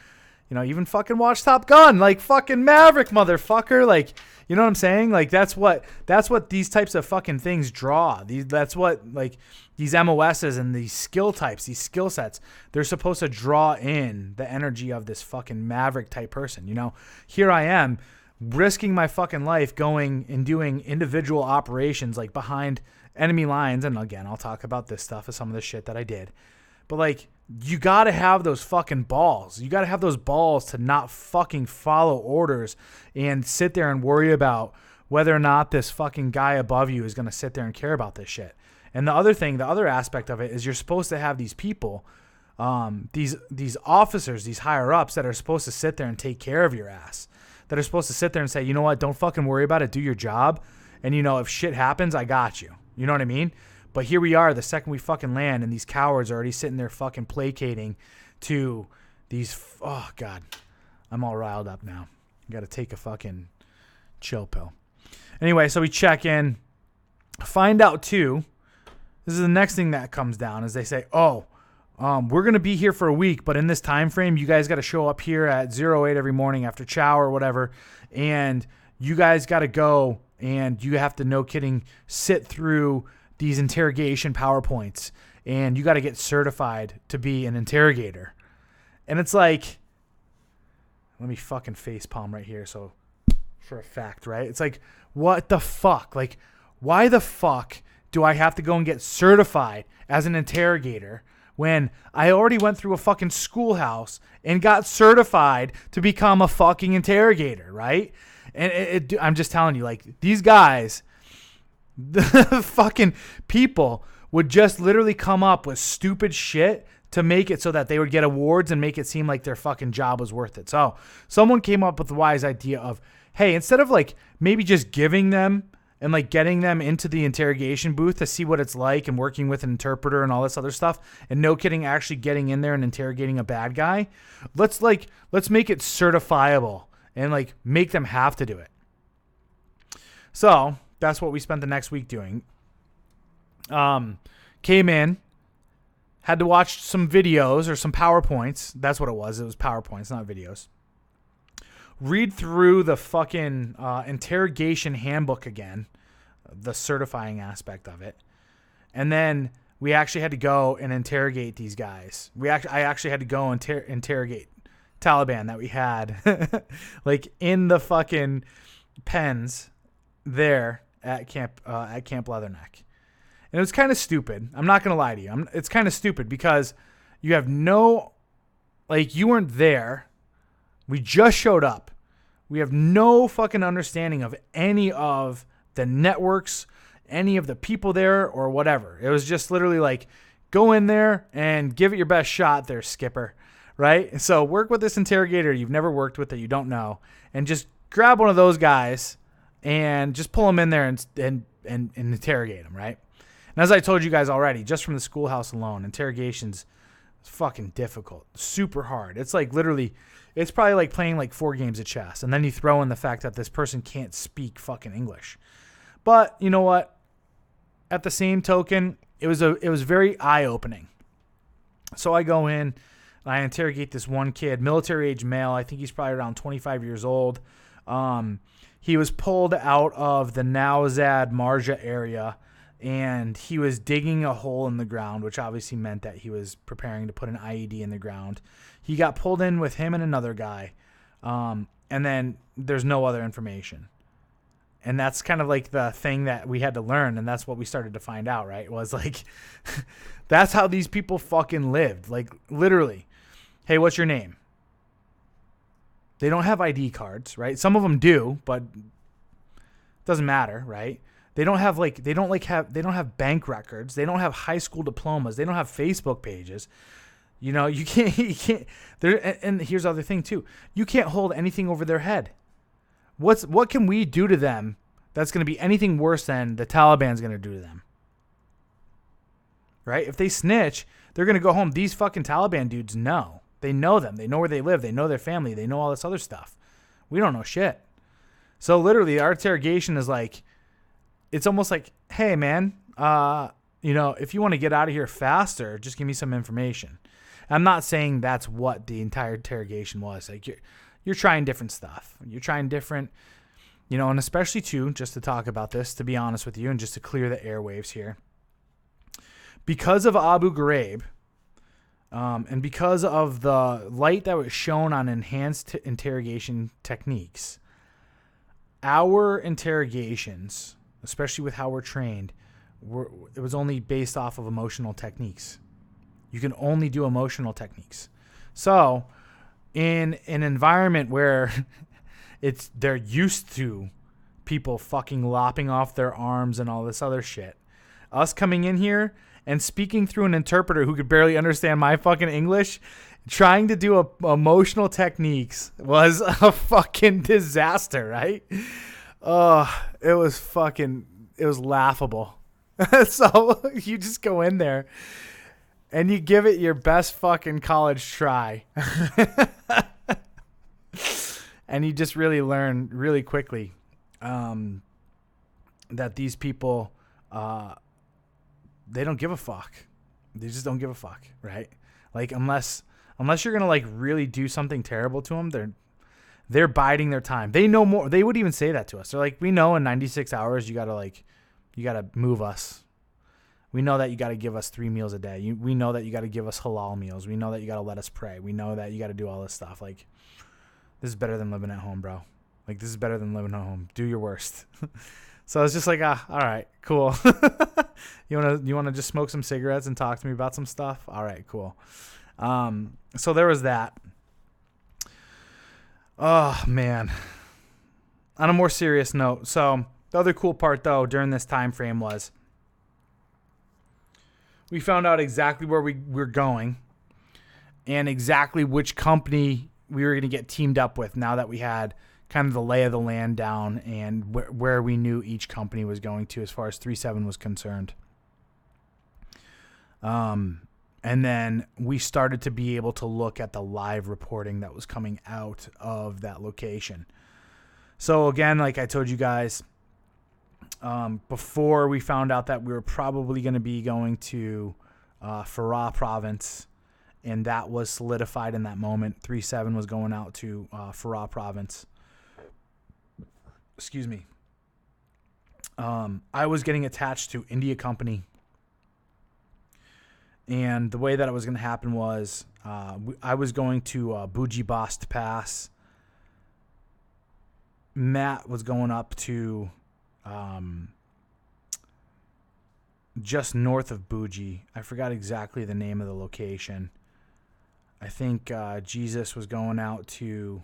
[SPEAKER 1] you know, even fucking watch Top Gun, like fucking Maverick, motherfucker. Like, you know what I'm saying? Like, that's what these types of fucking things draw. That's what, like, these MOSs and these skill types, these skill sets, they're supposed to draw in the energy of this fucking Maverick type person. You know, here I am risking my fucking life going and doing individual operations like behind enemy lines. And again, I'll talk about this stuff of some of the shit that I did. But like, you got to have those fucking balls. You got to have those balls to not fucking follow orders and sit there and worry about whether or not this fucking guy above you is going to sit there and care about this shit. And the other aspect of it is you're supposed to have these people, these officers, these higher ups that are supposed to sit there and take care of your ass. That are supposed to sit there and say, you know what, don't fucking worry about it, do your job. And, you know, if shit happens, I got you. You know what I mean? But here we are the second we fucking land and these cowards are already sitting there fucking placating to these, oh God, I'm all riled up now. Got to take a fucking chill pill. Anyway, so we check in, find out too, this is the next thing that comes down is they say, we're going to be here for a week, but in this time frame, you guys got to show up here at 08 every morning after chow or whatever, and you guys got to go and you have to, no kidding, sit through these interrogation PowerPoints, and you got to get certified to be an interrogator. And it's like, let me fucking face palm right here, so for a fact, right? It's like, what the fuck? Like, why the fuck do I have to go and get certified as an interrogator when I already went through a fucking schoolhouse and got certified to become a fucking interrogator, right? And I'm just telling you, like, these guys, the fucking people would just literally come up with stupid shit to make it so that they would get awards and make it seem like their fucking job was worth it. So someone came up with the wise idea of, hey, instead of like maybe just giving them and like getting them into the interrogation booth to see what it's like and working with an interpreter and all this other stuff, and no kidding, actually getting in there and interrogating a bad guy, let's make it certifiable and like make them have to do it. So that's what we spent the next week doing. Came in, had to watch some videos or some PowerPoints. That's what it was. It was PowerPoints, not videos. Read through the fucking interrogation handbook again, the certifying aspect of it. And then we actually had to go and interrogate these guys. I actually had to go and interrogate Taliban that we had like in the fucking pens there at Camp Leatherneck. And it was kind of stupid. I'm not going to lie to you. It's kind of stupid because you have no, like, you weren't there. We just showed up. We have no fucking understanding of any of the networks, any of the people there or whatever. It was just literally like, go in there and give it your best shot there, skipper. Right? So work with this interrogator you've never worked with that you don't know, and just grab one of those guys and just pull them in there and interrogate them, right? And as I told you guys already, just from the schoolhouse alone, interrogations is fucking difficult, super hard. It's like literally, it's probably like playing like 4 games of chess, and then you throw in the fact that this person can't speak fucking English. But you know what? At the same token, it was very eye-opening. So I go in and I interrogate this one kid, military-age male. I think he's probably around 25 years old. He was pulled out of the Nowzad Marja area, and he was digging a hole in the ground, which obviously meant that he was preparing to put an IED in the ground. He got pulled in with him and another guy, and then there's no other information. And that's kind of like the thing that we had to learn, and that's what we started to find out, right? Was like, that's how these people fucking lived. Like, literally, hey, what's your name? They don't have ID cards, right? Some of them do, but it doesn't matter, right? They don't have have bank records. They don't have high school diplomas. They don't have Facebook pages. You know, you can't there. And here's the other thing too. You can't hold anything over their head. What can we do to them that's going to be anything worse than the Taliban's going to do to them? Right? If they snitch, they're going to go home. These fucking Taliban dudes know. They know them. They know where they live. They know their family. They know all this other stuff. We don't know shit. So literally, our interrogation is like, it's almost like, hey, man, if you want to get out of here faster, just give me some information. I'm not saying that's what the entire interrogation was. Like, you're trying different stuff. You're trying different, and especially too, just to talk about this, to be honest with you, and just to clear the airwaves here. Because of Abu Ghraib, and because of the light that was shown on enhanced interrogation techniques, our interrogations, especially with how we're trained, it was only based off of emotional techniques. You can only do emotional techniques. So, in an environment where they're used to people fucking lopping off their arms and all this other shit, us coming in here and speaking through an interpreter who could barely understand my fucking English, trying to do emotional techniques was a fucking disaster, right? It was laughable. So you just go in there and you give it your best fucking college try. And you just really learn really quickly that these people, they don't give a fuck. They just don't give a fuck, right? Like, unless you're going to like really do something terrible to them, they're biding their time. They know more. They would even say that to us. They're like, we know in 96 hours you got to move us. We know that you got to give us 3 meals a day. We know that you got to give us halal meals. We know that you got to let us pray. We know that you got to do all this stuff. Like, this is better than living at home, bro. Like, this is better than living at home. Do your worst. So it's just like, all right, cool. You wanna just smoke some cigarettes and talk to me about some stuff? All right, cool. So there was that. Oh man. On a more serious note, so the other cool part though during this time frame was we found out exactly where we were going and exactly which company we were going to get teamed up with now that we had kind of the lay of the land down and where we knew each company was going to as far as 3-7 was concerned. And then we started to be able to look at the live reporting that was coming out of that location. So again, like I told you guys, before we found out that we were probably going to be going to Farah province, and that was solidified in that moment. 3-7 was going out to Farah province. Excuse me. I was getting attached to India Company. And the way that it was going to happen was I was going to Bujibast Pass. Matt was going up to just north of Buji. I forgot exactly the name of the location. I think Jesus was going out to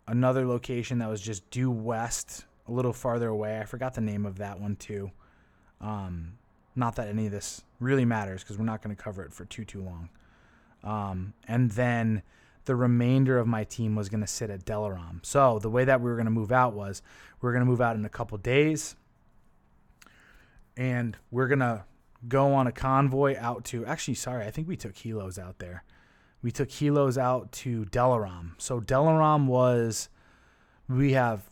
[SPEAKER 1] another location that was just due west, a little farther away. I forgot the name of that one too. Not that any of this really matters because we're not going to cover it for too long. And then the remainder of my team was going to sit at Delaram. So the way that we were going to move out was we were going to move out in a couple days, and we're going to go on a convoy out to, actually, sorry, I think we took helos out there. We took helos out to Delaram. So Delaram was, we have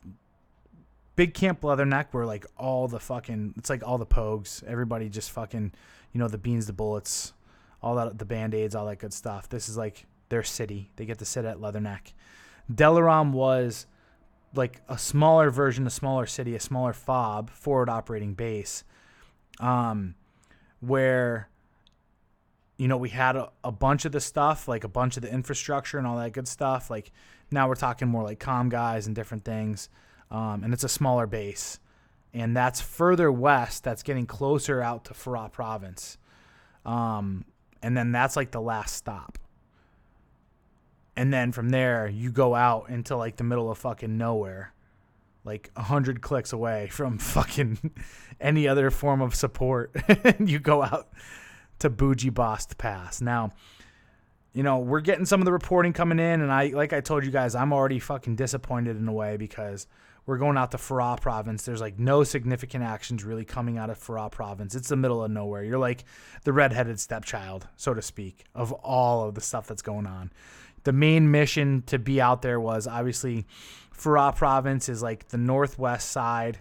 [SPEAKER 1] Big Camp Leatherneck, where like all the fucking, it's like all the pogues, everybody just fucking, you know, the beans, the bullets, all that, the Band-Aids, all that good stuff. This is like their city. They get to sit at Leatherneck. Delaram was like a smaller version, a smaller city, a smaller FOB, forward operating base, where, you know, we had a bunch of the stuff, like a bunch of the infrastructure and all that good stuff. Like now we're talking more like comm guys and different things. And it's a smaller base. And that's further west. That's getting closer out to Farah province. And then that's like the last stop. And then from there, you go out into like the middle of fucking nowhere. Like 100 clicks away from fucking any other form of support. And you go out to Bougie Bast Pass. Now, you know, we're getting some of the reporting coming in, and like I told you guys, I'm already fucking disappointed in a way because we're going out to Farah province. There's like no significant actions really coming out of Farah province. It's the middle of nowhere. You're like the redheaded stepchild, so to speak, of all of the stuff that's going on. The main mission to be out there was obviously Farah province is like the northwest side.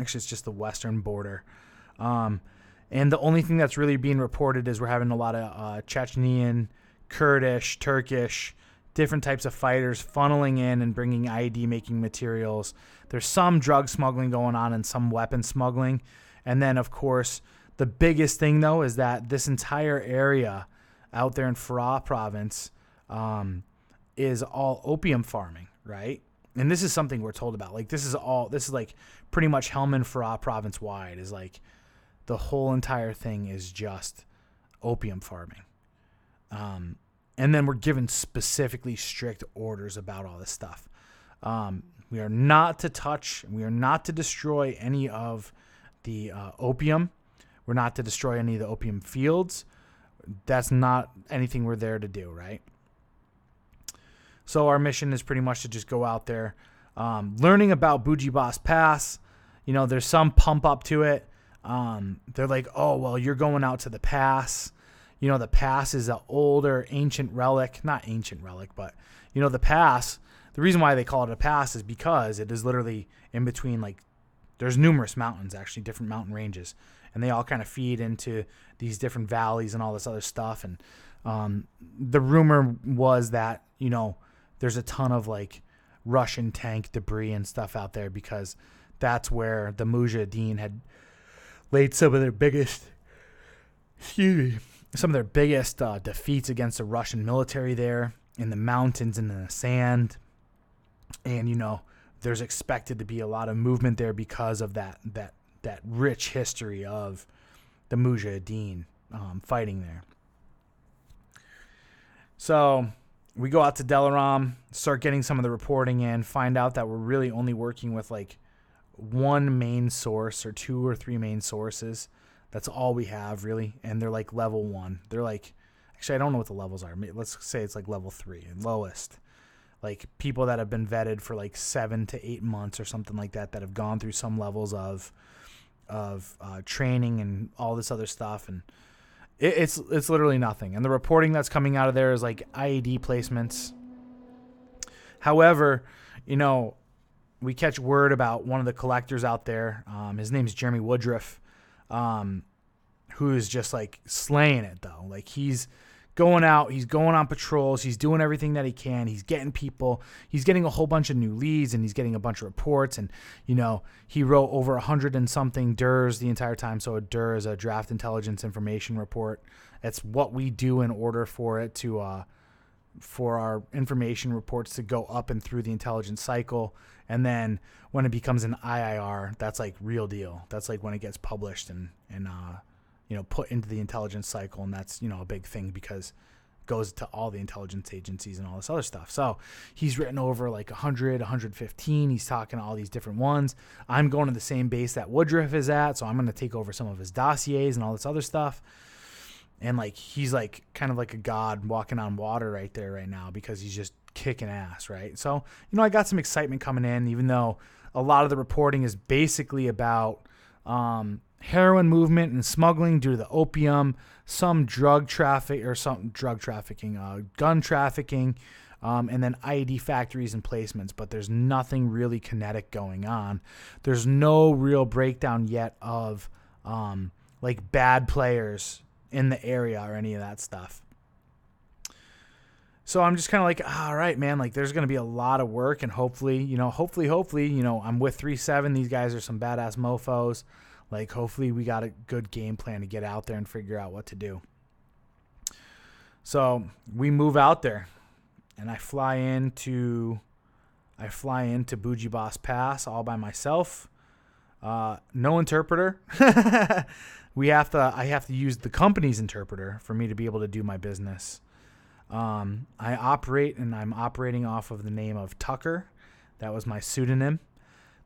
[SPEAKER 1] Actually, it's just the western border. And the only thing that's really being reported is we're having a lot of Chechnyan, Kurdish, Turkish, different types of fighters funneling in and bringing IED making materials. There's some drug smuggling going on and some weapon smuggling. And then, of course, the biggest thing, though, is that this entire area out there in Farah province is all opium farming, right? And this is something we're told about. Like, this is like pretty much Helmand Farah province wide is like the whole entire thing is just opium farming. And then we're given specifically strict orders about all this stuff. We are not to touch, we are not to destroy any of the opium. We're not to destroy any of the opium fields. That's not anything we're there to do, right? So our mission is pretty much to just go out there, learning about Bougie Bast Pass. You know, there's some pump up to it. They're like, oh, well, you're going out to the pass. You know, the pass is an older ancient relic, not ancient relic, but, you know, the pass, the reason why they call it a pass is because it is literally in between, like, there's numerous mountains, actually, different mountain ranges, and they all kind of feed into these different valleys and all this other stuff. And the rumor was that, you know, there's a ton of, like, Russian tank debris and stuff out there because that's where the Mujahideen had laid some of their biggest, defeats against the Russian military there in the mountains and in the sand. And, you know, there's expected to be a lot of movement there because of that rich history of the Mujahideen fighting there. So we go out to Delaram, start getting some of the reporting in, find out that we're really only working with like one main source or two or three main sources. That's all we have, really. And they're like level 1. They're like, actually, I don't know what the levels are. Let's say it's like level 3 and lowest. Like people that have been vetted for like 7 to 8 months or something like that have gone through some levels of training and all this other stuff. And it's literally nothing. And the reporting that's coming out of there is like IED placements. However, you know, we catch word about one of the collectors out there. His name's Jeremy Woodruff, who is just like slaying it though. Like he's going out, he's going on patrols, he's doing everything that he can. He's getting people, he's getting a whole bunch of new leads, and he's getting a bunch of reports. And, you know, he wrote over 100 and something DIRs the entire time. So a DIR is a draft intelligence information report. It's what we do in order for it to, for our information reports to go up and through the intelligence cycle. And then when it becomes an IIR, that's like real deal. That's like when it gets published and you know, put into the intelligence cycle. And that's, you know, a big thing because it goes to all the intelligence agencies and all this other stuff. So he's written over like 100, 115. He's talking to all these different ones. I'm going to the same base that Woodruff is at. So I'm going to take over some of his dossiers and all this other stuff. And like he's like kind of like a god walking on water right there right now because he's just kicking ass, right? So, I got some excitement coming in, even though a lot of the reporting is basically about heroin movement and smuggling due to the opium, some gun trafficking, and then IED factories and placements. But there's nothing really kinetic going on. There's no real breakdown yet of like bad players in the area or any of that stuff. So I'm just kind of like, all right, man, like there's going to be a lot of work, and hopefully, I'm with 3-7. These guys are some badass mofos. Like, hopefully we got a good game plan to get out there and figure out what to do. So we move out there, and I fly into Bougie Boss Pass all by myself. No interpreter. I have to use the company's interpreter for me to be able to do my business. I'm operating off of the name of Tucker. That was my pseudonym.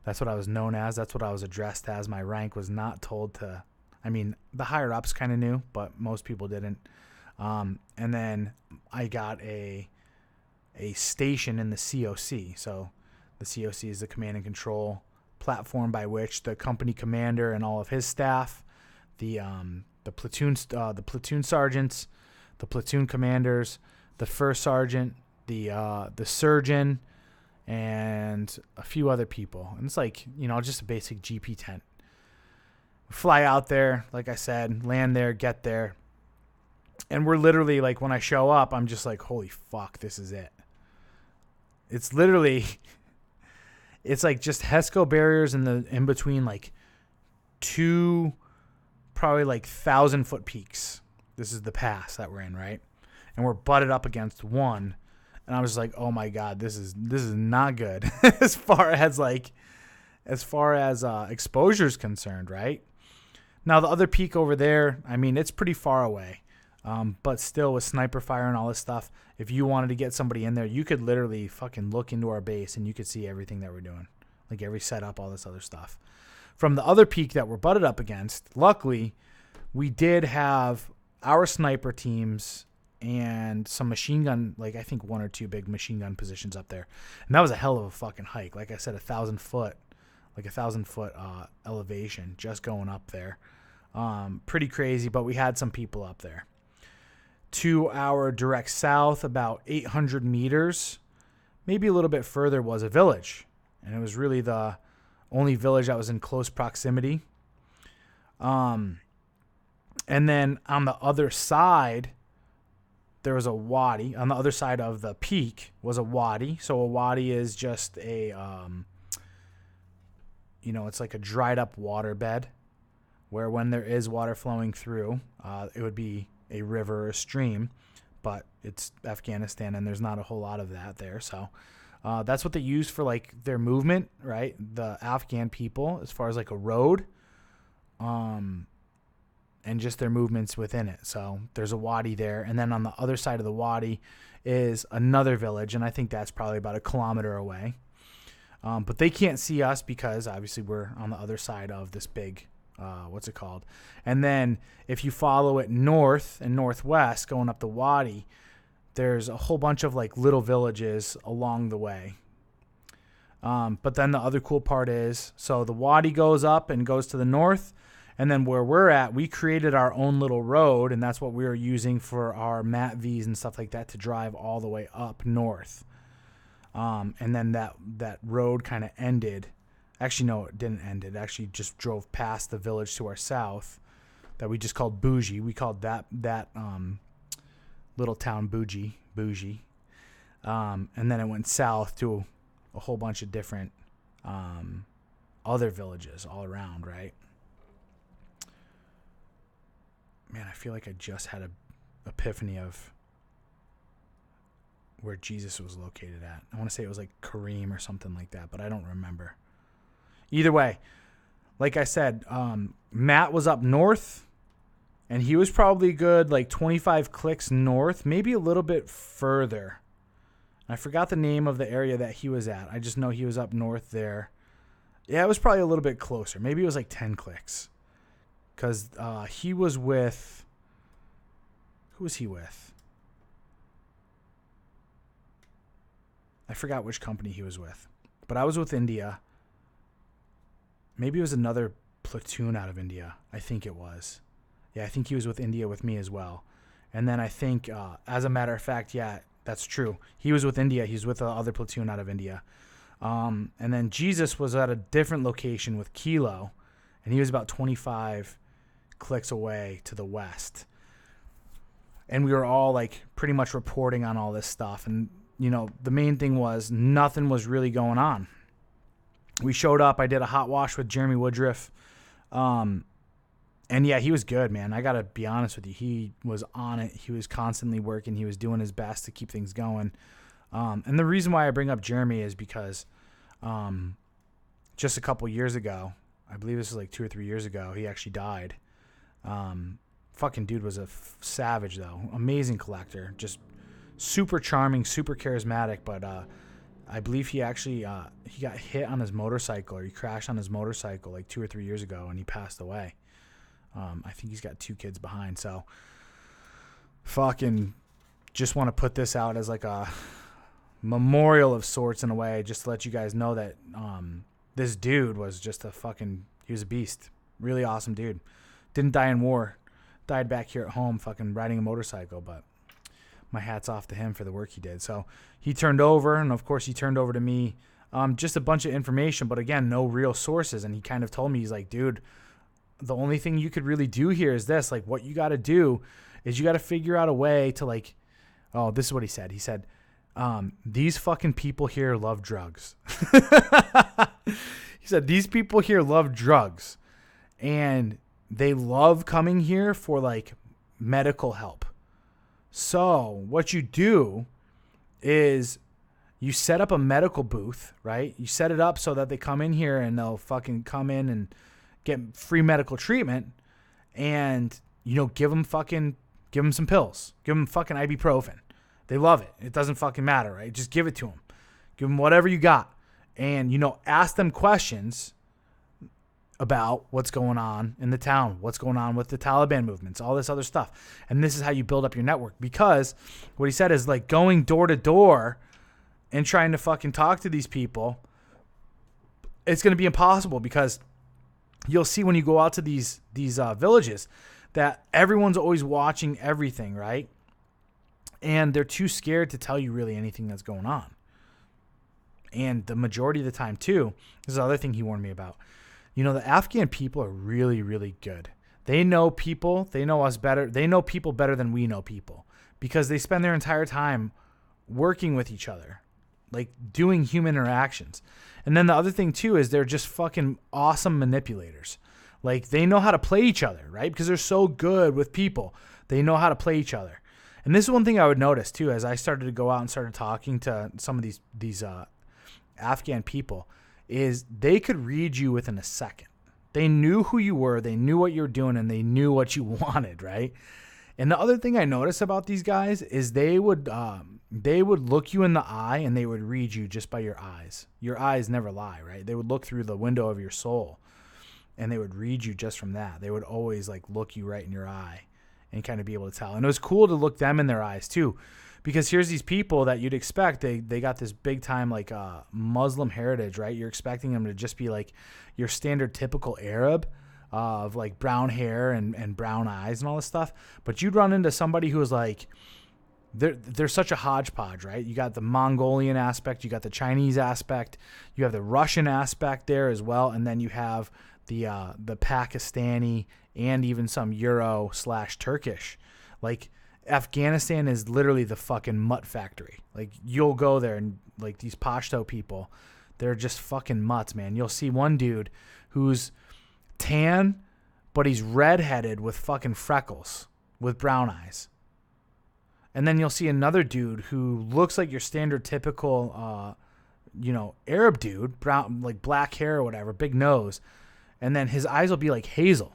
[SPEAKER 1] That's what I was known as. That's what I was addressed as. My rank was not told to, the higher ups kind of knew, but most people didn't. And then I got a station in the COC. So the COC is the command and control platform by which the company commander and all of his staff, the platoon sergeants, the platoon commanders, the first sergeant, the surgeon, and a few other people. And it's like, just a basic GP tent. Fly out there, like I said, land there, get there. And we're literally like, when I show up, I'm just like, holy fuck, this is it. It's literally, it's like just HESCO barriers in between like two, probably like 1,000-foot peaks. This is the pass that we're in, right? And we're butted up against one. And I was like, oh my God, this is not good as far as exposure is concerned, right? Now the other peak over there, it's pretty far away. But still with sniper fire and all this stuff, if you wanted to get somebody in there, you could literally fucking look into our base and you could see everything that we're doing. Like every setup, all this other stuff. From the other peak that we're butted up against, luckily, we did have our sniper teams and some machine gun, like I think 1 or 2 big machine gun positions up there. And that was a hell of a fucking hike. Like I said, 1,000-foot elevation just going up there. Pretty crazy, but we had some people up there. To our direct south, about 800 meters, maybe a little bit further, was a village. And it was really the only village that was in close proximity. And then on the other side, there was a wadi. On the other side of the peak was a wadi. So a wadi is just a, it's like a dried up waterbed where when there is water flowing through, it would be a river or a stream, but it's Afghanistan and there's not a whole lot of that there. So that's what they use for like their movement, right? The Afghan people, as far as like a road, and just their movements within it. So there's a wadi there. And then on the other side of the wadi is another village. And I think that's probably about 1 kilometer away. But they can't see us because obviously we're on the other side of this big, what's it called? And then if you follow it north and northwest going up the wadi, there's a whole bunch of like little villages along the way. But then the other cool part is, so the wadi goes up and goes to the north. And then where we're at, we created our own little road, and that's what we were using for our MATVs and stuff like that to drive all the way up north. And then that road kind of ended. Actually, no, it didn't end. It actually just drove past the village to our south that we just called Bougie. We called that little town Bougie. And then it went south to a whole bunch of different other villages all around, right? Man, I feel like I just had an epiphany of where Jesus was located at. I want to say it was like Kareem or something like that, but I don't remember. Either way, like I said, Matt was up north, and he was probably good like 25 clicks north, maybe a little bit further. I forgot the name of the area that he was at. I just know he was up north there. Yeah, it was probably a little bit closer. Maybe it was like 10 clicks. Because he was with Who was he with? I forgot which company he was with. But I was with India. Maybe it was another platoon out of India. I think it was. Yeah, I think he was with India with me as well. And then I think, as a matter of fact, yeah, that's true. He was with India. He's with the other platoon out of India. And then Jesus was at a different location with Kilo, and he was about 25 clicks away to the west. And we were all like pretty much reporting on all this stuff. And, you know, the main thing was nothing was really going on. We showed up. I did a hot wash with Jeremy Woodruff. And yeah, he was good, man. I got to be honest with you. He was on it. He was constantly working. He was doing his best to keep things going. And the reason why I bring up Jeremy is because just a couple years ago, I believe this was like 2 or 3 years ago, he actually died. Fucking dude was a savage, though. Amazing collector. Just super charming, super charismatic. But I believe he actually he got hit on his motorcycle, or he crashed on his motorcycle like 2 or 3 years ago, and he passed away. I think he's got 2 kids behind. So fucking just want to put this out as like a memorial of sorts in a way, just to let you guys know that this dude was just he was a beast. Really awesome dude. Didn't die in war. Died back here at home fucking riding a motorcycle, but my hat's off to him for the work he did. So he turned over, and of course he turned over to me just a bunch of information, but again, no real sources. And he kind of told me, he's like, dude, the only thing you could really do here is this. Like, what you got to do is you got to figure out a way to, like, oh, this is what he said. He said, these fucking people here love drugs. He said, these people here love drugs, and they love coming here for, like, medical help. So what you do is you set up a medical booth, right? You set it up so that they come in here and they'll fucking come in and get free medical treatment, and, you know, give them some pills, give them fucking ibuprofen. They love it. It doesn't fucking matter, right? Just give it to them. Give them whatever you got. And, you know, ask them questions about what's going on in the town, what's going on with the Taliban movements, all this other stuff. And this is how you build up your network, because what he said is, like, going door to door and trying to fucking talk to these people, it's going to be impossible, because you'll see when you go out to these villages that everyone's always watching everything, right? And they're too scared to tell you really anything that's going on. And the majority of the time, too, this is the other thing he warned me about. You know, the Afghan people are really, really good. They know people. They know us better. They know people better than we know people, because they spend their entire time working with each other, like doing human interactions. And then the other thing, too, is they're just fucking awesome manipulators. Like, they know how to play each other, right? Because they're so good with people. They know how to play each other. And this is one thing I would notice, too, as I started to go out and started talking to some of these Afghan people, is they could read you within a second. They knew who you were, they knew what you were doing, and they knew what you wanted, right? And the other thing I noticed about these guys is they would look you in the eye, and they would read you just by your eyes. Your eyes never lie, right? They would look through the window of your soul, and they would read you just from that. They would always, like, look you right in your eye and kind of be able to tell. And it was cool to look them in their eyes, too, because here's these people that you'd expect. They got this big time, like, Muslim heritage, right? You're expecting them to just be like your standard typical Arab of, like, brown hair and brown eyes and all this stuff. But you'd run into somebody who was like, they're such a hodgepodge, right? You got the Mongolian aspect, you got the Chinese aspect, you have the Russian aspect there as well, and then you have the Pakistani and even some Euro/Turkish. Like, Afghanistan is literally the fucking mutt factory. Like, you'll go there and, like, these Pashto people, they're just fucking mutts, man. You'll see one dude who's tan, but he's redheaded with fucking freckles, with brown eyes. And then you'll see another dude who looks like your standard typical, Arab dude, brown, like black hair or whatever, big nose. And then his eyes will be like hazel.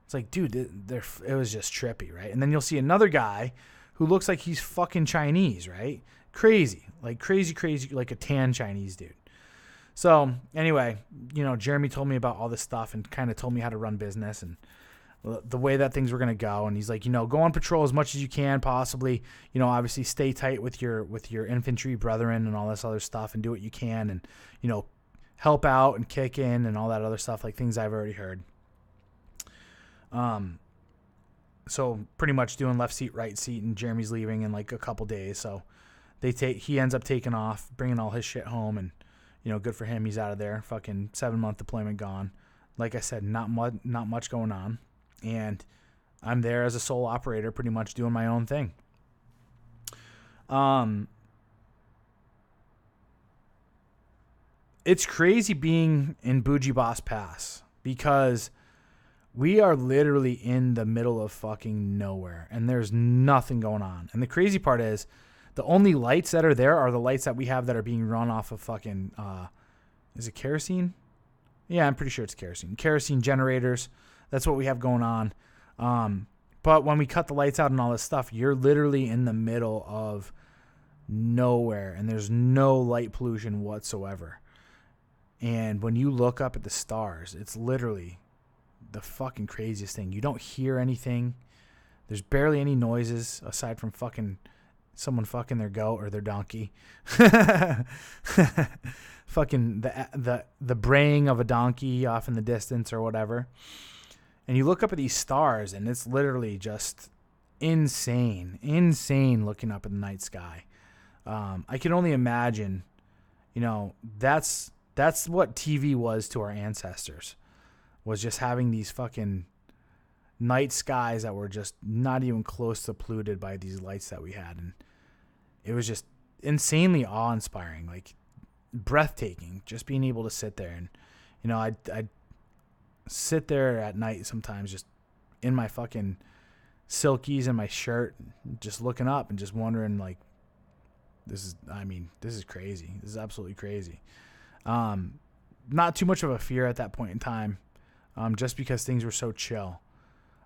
[SPEAKER 1] It's like, dude, it was just trippy, right? And then you'll see another guy who looks like he's fucking Chinese, right? Crazy, like like a tan Chinese dude. So anyway, Jeremy told me about all this stuff and kind of told me how to run business. And the way that things were going to go. And he's like, go on patrol as much as you can, possibly, obviously stay tight with your infantry brethren and all this other stuff, and do what you can, and, help out and kick in and all that other stuff, like things I've already heard. So pretty much doing left seat, right seat, and Jeremy's leaving in like a couple days. So he ends up taking off, bringing all his shit home, and, good for him. He's out of there. Fucking 7-month deployment gone. Like I said, not much going on. And I'm there as a sole operator, pretty much doing my own thing. It's crazy being in Bougie Boss Pass, because we are literally in the middle of fucking nowhere, and there's nothing going on. And the crazy part is, the only lights that are there are the lights that we have that are being run off of fucking, is it kerosene? Yeah, I'm pretty sure it's kerosene. Kerosene generators. That's what we have going on. But when we cut the lights out and all this stuff, you're literally in the middle of nowhere, and there's no light pollution whatsoever. And when you look up at the stars, it's literally the fucking craziest thing. You don't hear anything. There's barely any noises aside from someone fucking their goat or their donkey. Fucking the braying of a donkey off in the distance or whatever. And you look up at these stars, and it's literally just insane looking up at the night sky. I can only imagine, that's what TV was to our ancestors, was just having these fucking night skies that were just not even close to polluted by these lights that we had. And it was just insanely awe-inspiring, like breathtaking, just being able to sit there. And, I'd sit there at night sometimes just in my fucking silkies and my shirt, just looking up and just wondering, like, this is crazy. This is absolutely crazy. Not too much of a fear at that point in time, just because things were so chill.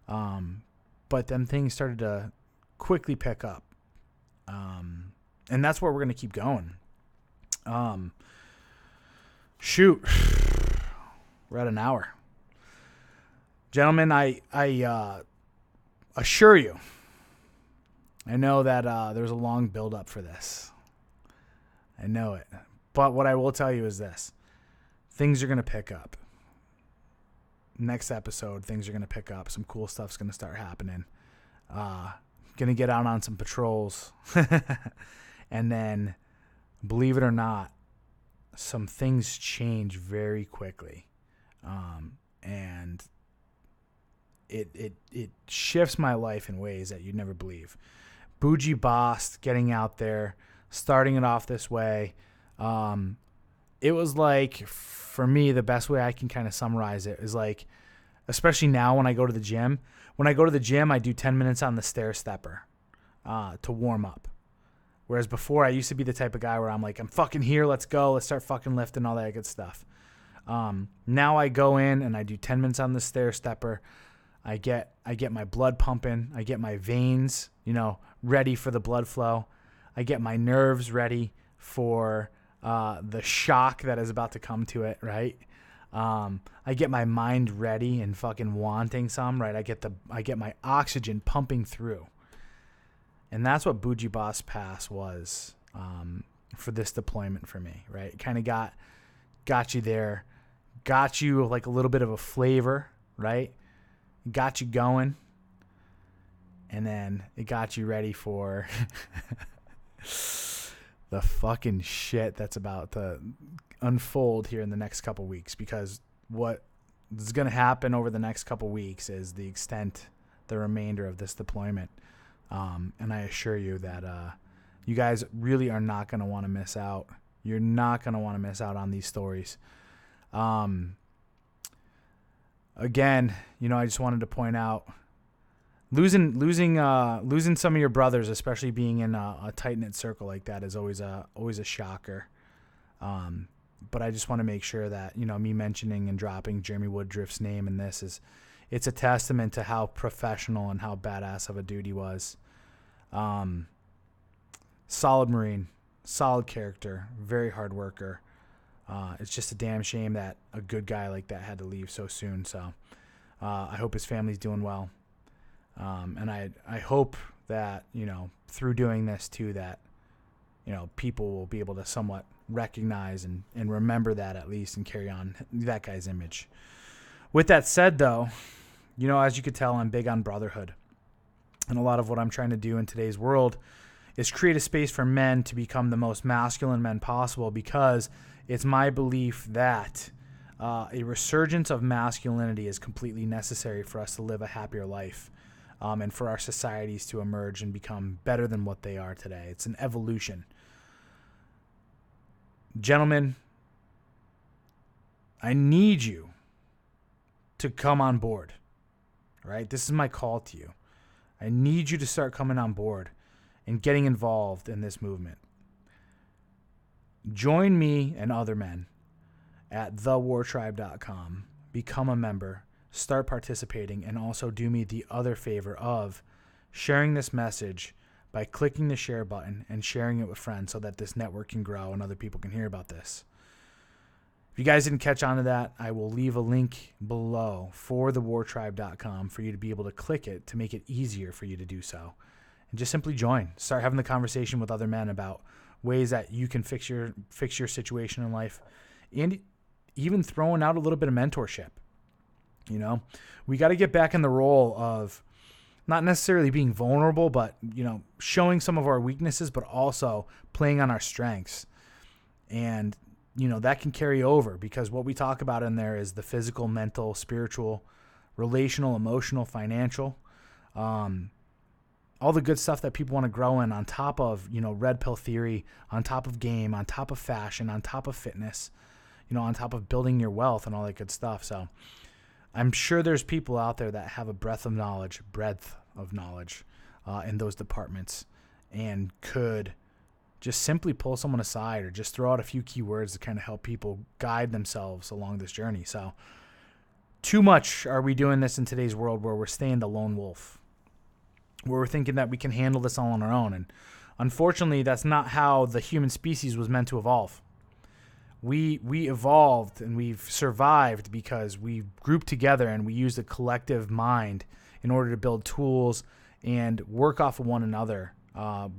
[SPEAKER 1] But then things started to quickly pick up. And that's where we're going to keep going. Shoot. We're at an hour. Gentlemen, I assure you, I know that there's a long build-up for this. I know it. But what I will tell you is this. Things are going to pick up. Next episode, things are going to pick up. Some cool stuff's going to start happening. Going to get out on some patrols. And then, believe it or not, some things change very quickly. And it shifts my life in ways that you'd never believe. Bougie Boss, getting out there, starting it off this way. It was like, for me, the best way I can kind of summarize it is like, especially now when I go to the gym. When I go to the gym, I do 10 minutes on the stair stepper to warm up. Whereas before, I used to be the type of guy where I'm like, I'm fucking here, let's go, let's start fucking lifting, all that good stuff. Now I go in and I do 10 minutes on the stair stepper. I get my blood pumping. I get my veins, ready for the blood flow. I get my nerves ready for the shock that is about to come to it, right? I get my mind ready and fucking wanting some, right? I get my oxygen pumping through. And that's what Bougie Boss Pass was for this deployment for me, right? It kind of got you there, got you like a little bit of a flavor, right? Got you going, and then it got you ready for the fucking shit that's about to unfold here in the next couple weeks. Because what is going to happen over the next couple weeks is the remainder of this deployment. And I assure you that you guys really are not going to want to miss out. You're not going to want to miss out on these stories. Again, I just wanted to point out losing some of your brothers, especially being in a tight-knit circle like that, is always a shocker. But I just want to make sure that, me mentioning and dropping Jeremy Woodruff's name in this it's a testament to how professional and how badass of a dude he was. Solid Marine, solid character, very hard worker. It's just a damn shame that a good guy like that had to leave so soon. So I hope his family's doing well. And I hope that, through doing this too, that, people will be able to somewhat recognize and remember that at least and carry on that guy's image. With that said, though, as you could tell, I'm big on brotherhood. And a lot of what I'm trying to do in today's world is create a space for men to become the most masculine men possible, because it's my belief that a resurgence of masculinity is completely necessary for us to live a happier life, and for our societies to emerge and become better than what they are today. It's an evolution. Gentlemen, I need you to come on board, right? This is my call to you. I need you to start coming on board and getting involved in this movement. Join me and other men at thewartribe.com. Become a member, start participating, and also do me the other favor of sharing this message by clicking the share button and sharing it with friends so that this network can grow and other people can hear about this. If you guys didn't catch on to that, I will leave a link below for thewartribe.com for you to be able to click it to make it easier for you to do so. And just simply join. Start having the conversation with other men about ways that you can fix your situation in life, and even throwing out a little bit of mentorship. We got to get back in the role of not necessarily being vulnerable, but, showing some of our weaknesses, but also playing on our strengths. And, that can carry over, because what we talk about in there is the physical, mental, spiritual, relational, emotional, financial, all the good stuff that people want to grow in, on top of, red pill theory, on top of game, on top of fashion, on top of fitness, on top of building your wealth and all that good stuff. So I'm sure there's people out there that have a breadth of knowledge in those departments, and could just simply pull someone aside or just throw out a few key words to kind of help people guide themselves along this journey. So too much are we doing this in today's world, where we're staying the lone wolf, where we're thinking that we can handle this all on our own. And unfortunately, that's not how the human species was meant to evolve. We evolved and we've survived because we grouped together and we used a collective mind in order to build tools and work off of one another,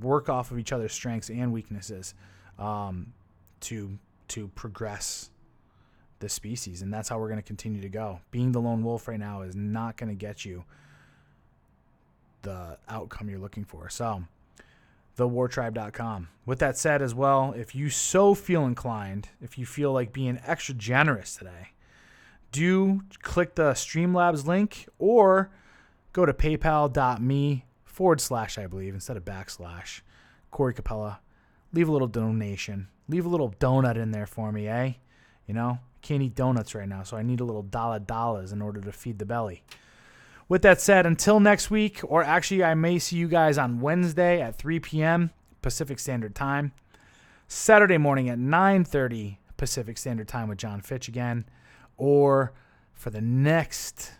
[SPEAKER 1] work off of each other's strengths and weaknesses, to progress the species. And that's how we're going to continue to go. Being the lone wolf right now is not going to get you the outcome you're looking for. So thewartribe.com. With that said as well, if you so feel inclined, if you feel like being extra generous today, do click the Streamlabs link, or go to paypal.me / I believe, instead of / Corey Capella. Leave a little donation. Leave a little donut in there for me, eh? Can't eat donuts right now, so I need a little dollars in order to feed the belly. With that said, until next week, or actually I may see you guys on Wednesday at 3 p.m. Pacific Standard Time, Saturday morning at 9:30 Pacific Standard Time with John Fitch again, or for the next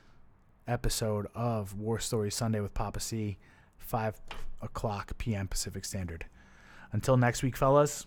[SPEAKER 1] episode of War Stories Sunday with Papa C, 5 o'clock p.m. Pacific Standard. Until next week, fellas,